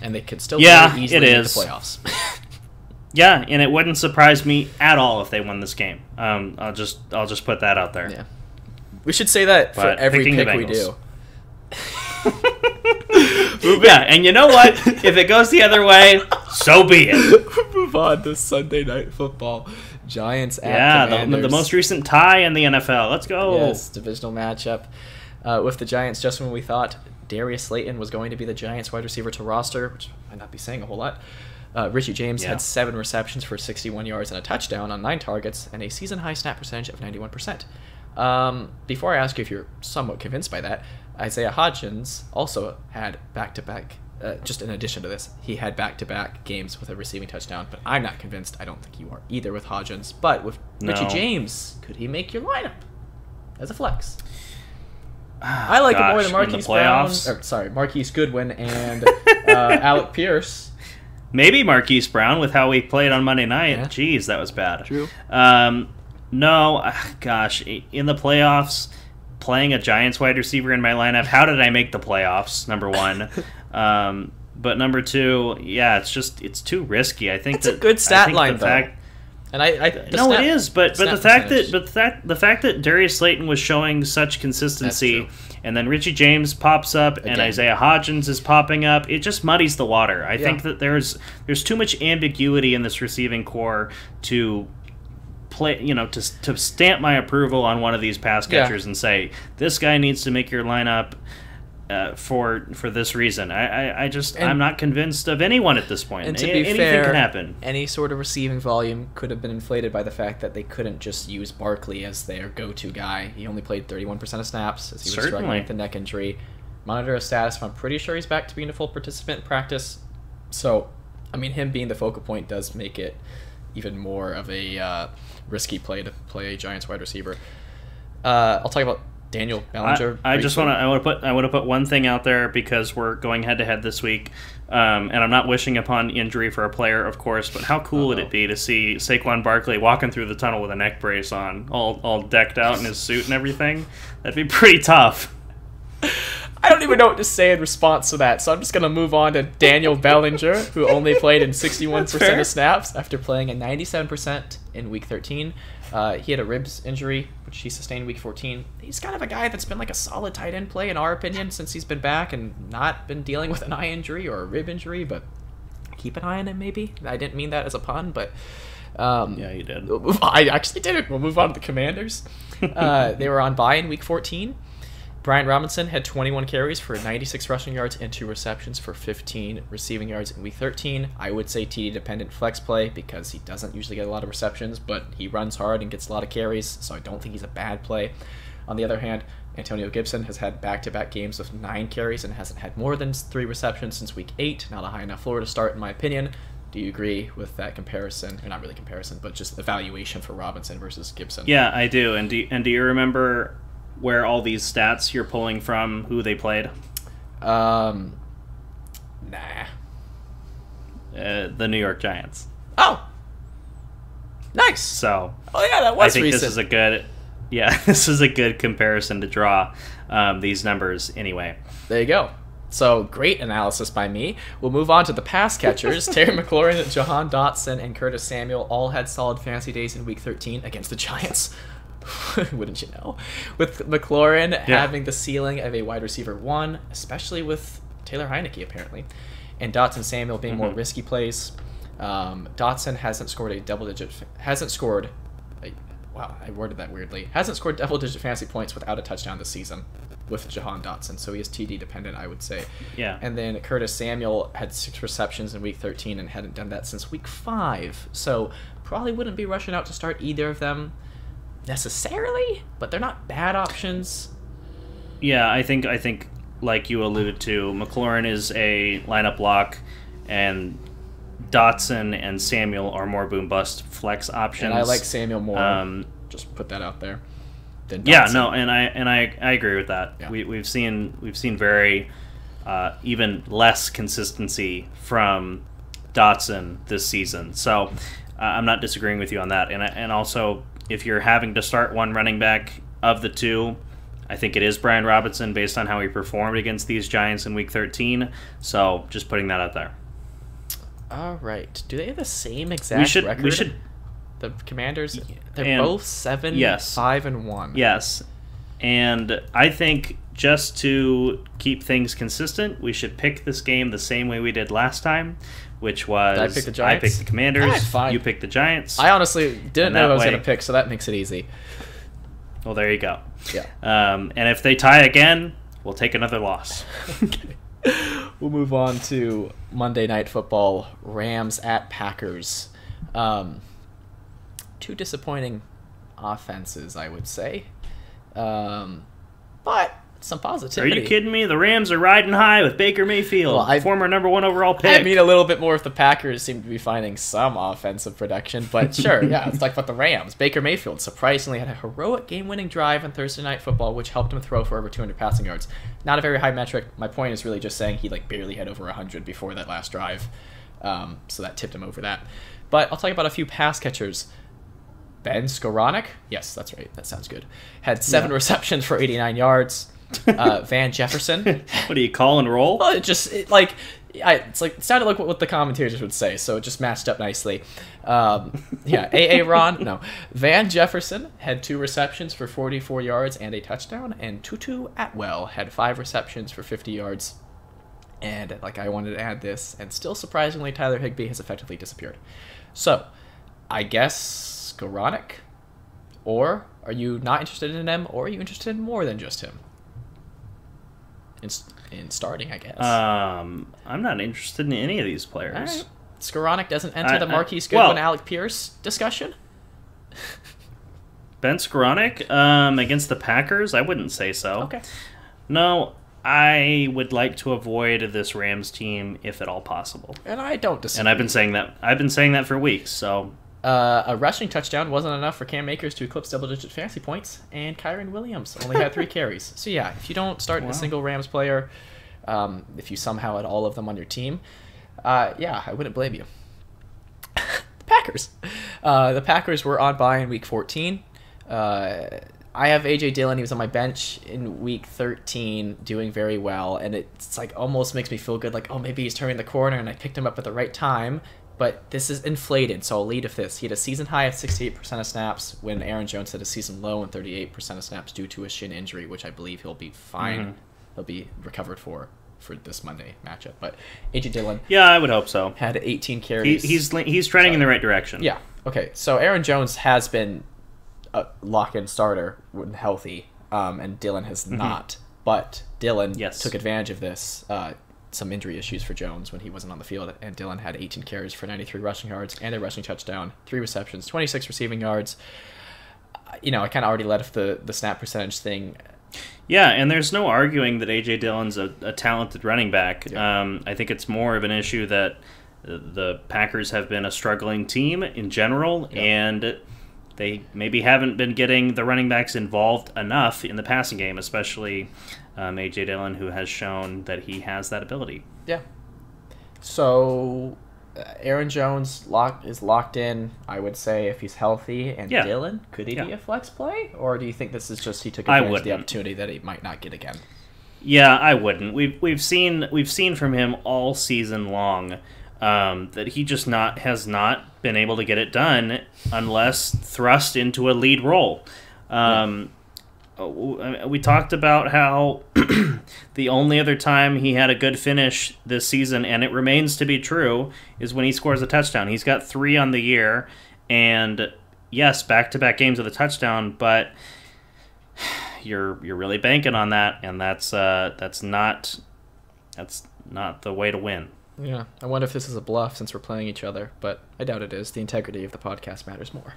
And they could still Yeah, very easily it make is. the playoffs. Yeah, and it wouldn't surprise me at all if they won this game. I'll just put that out there. Yeah. We should say that for But every picking the pick we Bengals. do. Yeah, and you know what? If it goes the other way, so be it. Move on to Sunday Night Football. Giants at Commanders. The most recent tie in the NFL. Let's go. Yes, divisional matchup with the Giants. Just when we thought Darius Slayton was going to be the Giants wide receiver to roster, which might not be saying a whole lot, Richie James had 7 receptions for 61 yards and a touchdown on 9 targets and a season-high snap percentage of 91%. Before I ask you if you're somewhat convinced by that, Isaiah Hodgins also had back-to-back, just in addition to this, he had back-to-back games with a receiving touchdown, but I'm not convinced. I don't think you are either with Hodgins. But with Richie James, could he make your lineup as a flex? I like him more than Marquise Brown. Marquise Goodwin and Alec Pierce. Maybe Marquise Brown with how we played on Monday night. Yeah. Jeez, that was bad. True. No, gosh, in the playoffs, playing a Giants wide receiver in my lineup, how did I make the playoffs? Number one. But number 2, yeah, it's too risky. I think it's a good stat line, though. It is, but the fact that Darius Slayton was showing such consistency, and then Richie James pops up and Isaiah Hodgins is popping up, it just muddies the water. I think that there's too much ambiguity in this receiving core to play, to stamp my approval on one of these pass catchers and say this guy needs to make your lineup for this reason. I'm not convinced of anyone at this point. And to be anything fair, can happen. Any sort of receiving volume could have been inflated by the fact that they couldn't just use Barkley as their go-to guy. He only played 31% of snaps as he was struggling with the neck injury. Monitor his status, but I'm pretty sure he's back to being a full participant in practice. So, I mean, him being the focal point does make it even more of a risky play to play a Giants wide receiver. I'll talk about Daniel Bellinger. I want to put one thing out there, because we're going head to head this week, and I'm not wishing upon injury for a player, of course. But how cool would it be to see Saquon Barkley walking through the tunnel with a neck brace on, all decked out in his suit and everything? That'd be pretty tough. I don't even know what to say in response to that, so I'm just going to move on to Daniel Bellinger, who only played in 61% of snaps after playing in 97% in Week 13. He had a ribs injury, which he sustained in Week 14. He's kind of a guy that's been like a solid tight end play, in our opinion, since he's been back and not been dealing with an eye injury or a rib injury, but keep an eye on him, maybe. I didn't mean that as a pun, but... yeah, you did. I actually did it. We'll move on to the Commanders. They were on bye in Week 14. Brian Robinson had 21 carries for 96 rushing yards and 2 receptions for 15 receiving yards in Week 13. I would say TD-dependent flex play because he doesn't usually get a lot of receptions, but he runs hard and gets a lot of carries, so I don't think he's a bad play. On the other hand, Antonio Gibson has had back-to-back games of 9 carries and hasn't had more than 3 receptions since Week 8. Not a high enough floor to start, in my opinion. Do you agree with that comparison? Or not really comparison, but just evaluation for Robinson versus Gibson. Yeah, I do. And do you remember where all these stats you're pulling from, who they played? Nah. The New York Giants. Oh! Nice! So, oh, yeah, that was I think recent. this is a good... Yeah, this is a good comparison to draw these numbers anyway. There you go. So, great analysis by me. We'll move on to the pass catchers. Terry McLaurin, Jahan Dotson, and Curtis Samuel all had solid fantasy days in Week 13 against the Giants. Wouldn't you know? With McLaurin having the ceiling of a wide receiver 1, especially with Taylor Heineke, apparently, and Dotson Samuel being more risky plays. Dotson hasn't scored wow, I worded that weirdly. Hasn't scored double-digit fantasy points without a touchdown this season with Jahan Dotson, so he is TD dependent, I would say. Yeah. And then Curtis Samuel had 6 receptions in Week 13 and hadn't done that since Week 5, so probably wouldn't be rushing out to start either of them necessarily, but they're not bad options. Yeah, I think like you alluded to, McLaurin is a lineup lock, and Dotson and Samuel are more boom-bust flex options. And I like Samuel more. Just put that out there. Than Dotson. Yeah, no, and I agree with that. Yeah. We've seen very even less consistency from Dotson this season. So I'm not disagreeing with you on that. And also, if you're having to start one running back of the two, I think it is Brian Robinson based on how he performed against these Giants in Week 13. So just putting that out there. All right. Do they have the same exact record? We should. The Commanders, they're both 7, yes. 5, and 1. Yes. And I think just to keep things consistent, we should pick this game the same way we did last time, which was Did I pick the Giants? I picked the Commanders, That's fine. You picked the Giants. I honestly didn't know who I was way- going to pick, so that makes it easy. Well, there you go. Yeah. And if they tie again, we'll take another loss. Okay. We'll move on to Monday Night Football, Rams at Packers. 2 disappointing offenses, I would say. But some Are positivity. you kidding me? The Rams are riding high with Baker Mayfield, Well, former number 1 overall pick. I mean a little bit more if the Packers seem to be finding some offensive production, but sure, yeah, let's talk about the Rams. Baker Mayfield surprisingly had a heroic game-winning drive on Thursday Night Football, which helped him throw for over 200 passing yards. Not a very high metric. My point is really just saying he barely had over 100 before that last drive, so that tipped him over that. But I'll talk about a few pass catchers. Ben Skowronek, yes, that's right, that sounds good, had 7 receptions for 89 yards. Van Jefferson. What do you call and roll? Well, it sounded like what the commentators would say, so it just matched up nicely. Ron. No. Van Jefferson had 2 receptions for 44 yards and a touchdown, and Tutu Atwell had 5 receptions for 50 yards. And I wanted to add this, and still surprisingly, Tyler Higbee has effectively disappeared. So, I guess Skowronek, or are you not interested in him, or are you interested in more than just him? In starting, I guess. I'm not interested in any of these players. All right. Skowronek doesn't enter the Marquise Goodwin, Alec Pierce discussion? Ben Skowronek against the Packers? I wouldn't say so. Okay. No, I would like to avoid this Rams team if at all possible. And I don't disagree. And I've been saying that for weeks, so... A rushing touchdown wasn't enough for Cam Akers to eclipse double-digit fantasy points, and Kyron Williams only had 3 carries. So yeah, if you don't start a single Rams player, if you somehow had all of them on your team, I wouldn't blame you. The Packers. The Packers were on bye in Week 14. I have A.J. Dillon. He was on my bench in Week 13 doing very well, and it's almost makes me feel good, maybe he's turning the corner, and I picked him up at the right time. But this is inflated, so I'll lead with this. He had a season high of 68% of snaps when Aaron Jones had a season low and 38% of snaps due to a shin injury, which I believe he'll be fine. Mm-hmm. He'll be recovered for this Monday matchup. But A.J. Dillon Yeah, I would hope so. had 18 carries. He's trending in the right direction. Yeah. Okay. So Aaron Jones has been a lock-in starter when healthy, and Dillon has not. But Dillon took advantage of this. Some injury issues for Jones when he wasn't on the field, and Dillon had 18 carries for 93 rushing yards and a rushing touchdown, 3 receptions, 26 receiving yards. I kind of already let off the snap percentage thing. Yeah, and there's no arguing that A.J. Dillon's a talented running back. Yeah. I think it's more of an issue that the Packers have been a struggling team in general, and they maybe haven't been getting the running backs involved enough in the passing game, especially A.J. Dillon, who has shown that he has that ability. Yeah. So Aaron Jones is locked in, I would say, if he's healthy. And Dillon, could he be a flex play? Or do you think this is just he took advantage of the opportunity that he might not get again? Yeah, I wouldn't. We've seen from him all season long that he just has not been able to get it done unless thrust into a lead role. We talked about how the only other time he had a good finish this season, and it remains to be true, is when he scores a touchdown. He's got 3 on the year, and yes, back-to-back games with a touchdown, but you're really banking on that, and that's not the way to win. Yeah, I wonder if this is a bluff since we're playing each other, but I doubt it is. The integrity of the podcast matters more.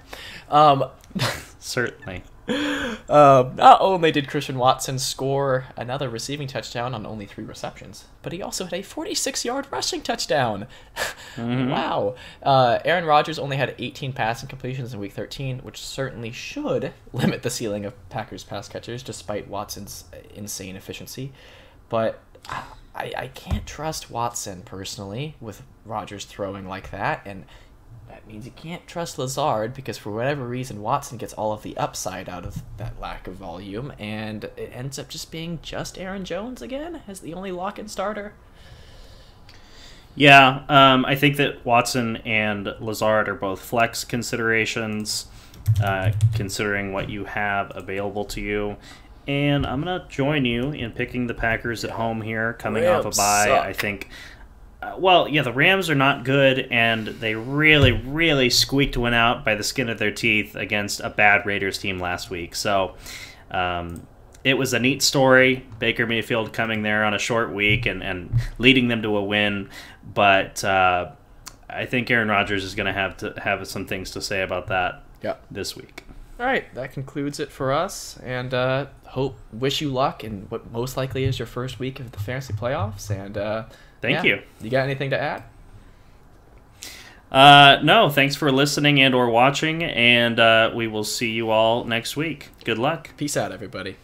Certainly. Not only did Christian Watson score another receiving touchdown on only 3 receptions, but he also had a 46-yard rushing touchdown. Mm-hmm. Wow. Aaron Rodgers only had 18 passing completions in Week 13, which certainly should limit the ceiling of Packers pass catchers, despite Watson's insane efficiency. But I can't trust Watson personally with Rodgers throwing like that, and that means you can't trust Lazard because for whatever reason Watson gets all of the upside out of that lack of volume, and it ends up just being just Aaron Jones again as the only lock-in starter. Yeah, I think that Watson and Lazard are both flex considerations, considering what you have available to you. And I'm going to join you in picking the Packers at home here, coming off a bye. Suck. I think, the Rams are not good, and they really, really squeaked one out by the skin of their teeth against a bad Raiders team last week. So it was a neat story, Baker Mayfield coming there on a short week and leading them to a win. But I think Aaron Rodgers is going to have some things to say about that this week. All right, that concludes it for us, and wish you luck in what most likely is your first week of the fantasy playoffs. And thank you. You got anything to add? No, thanks for listening and or watching, and we will see you all next week. Good luck. Peace out, everybody.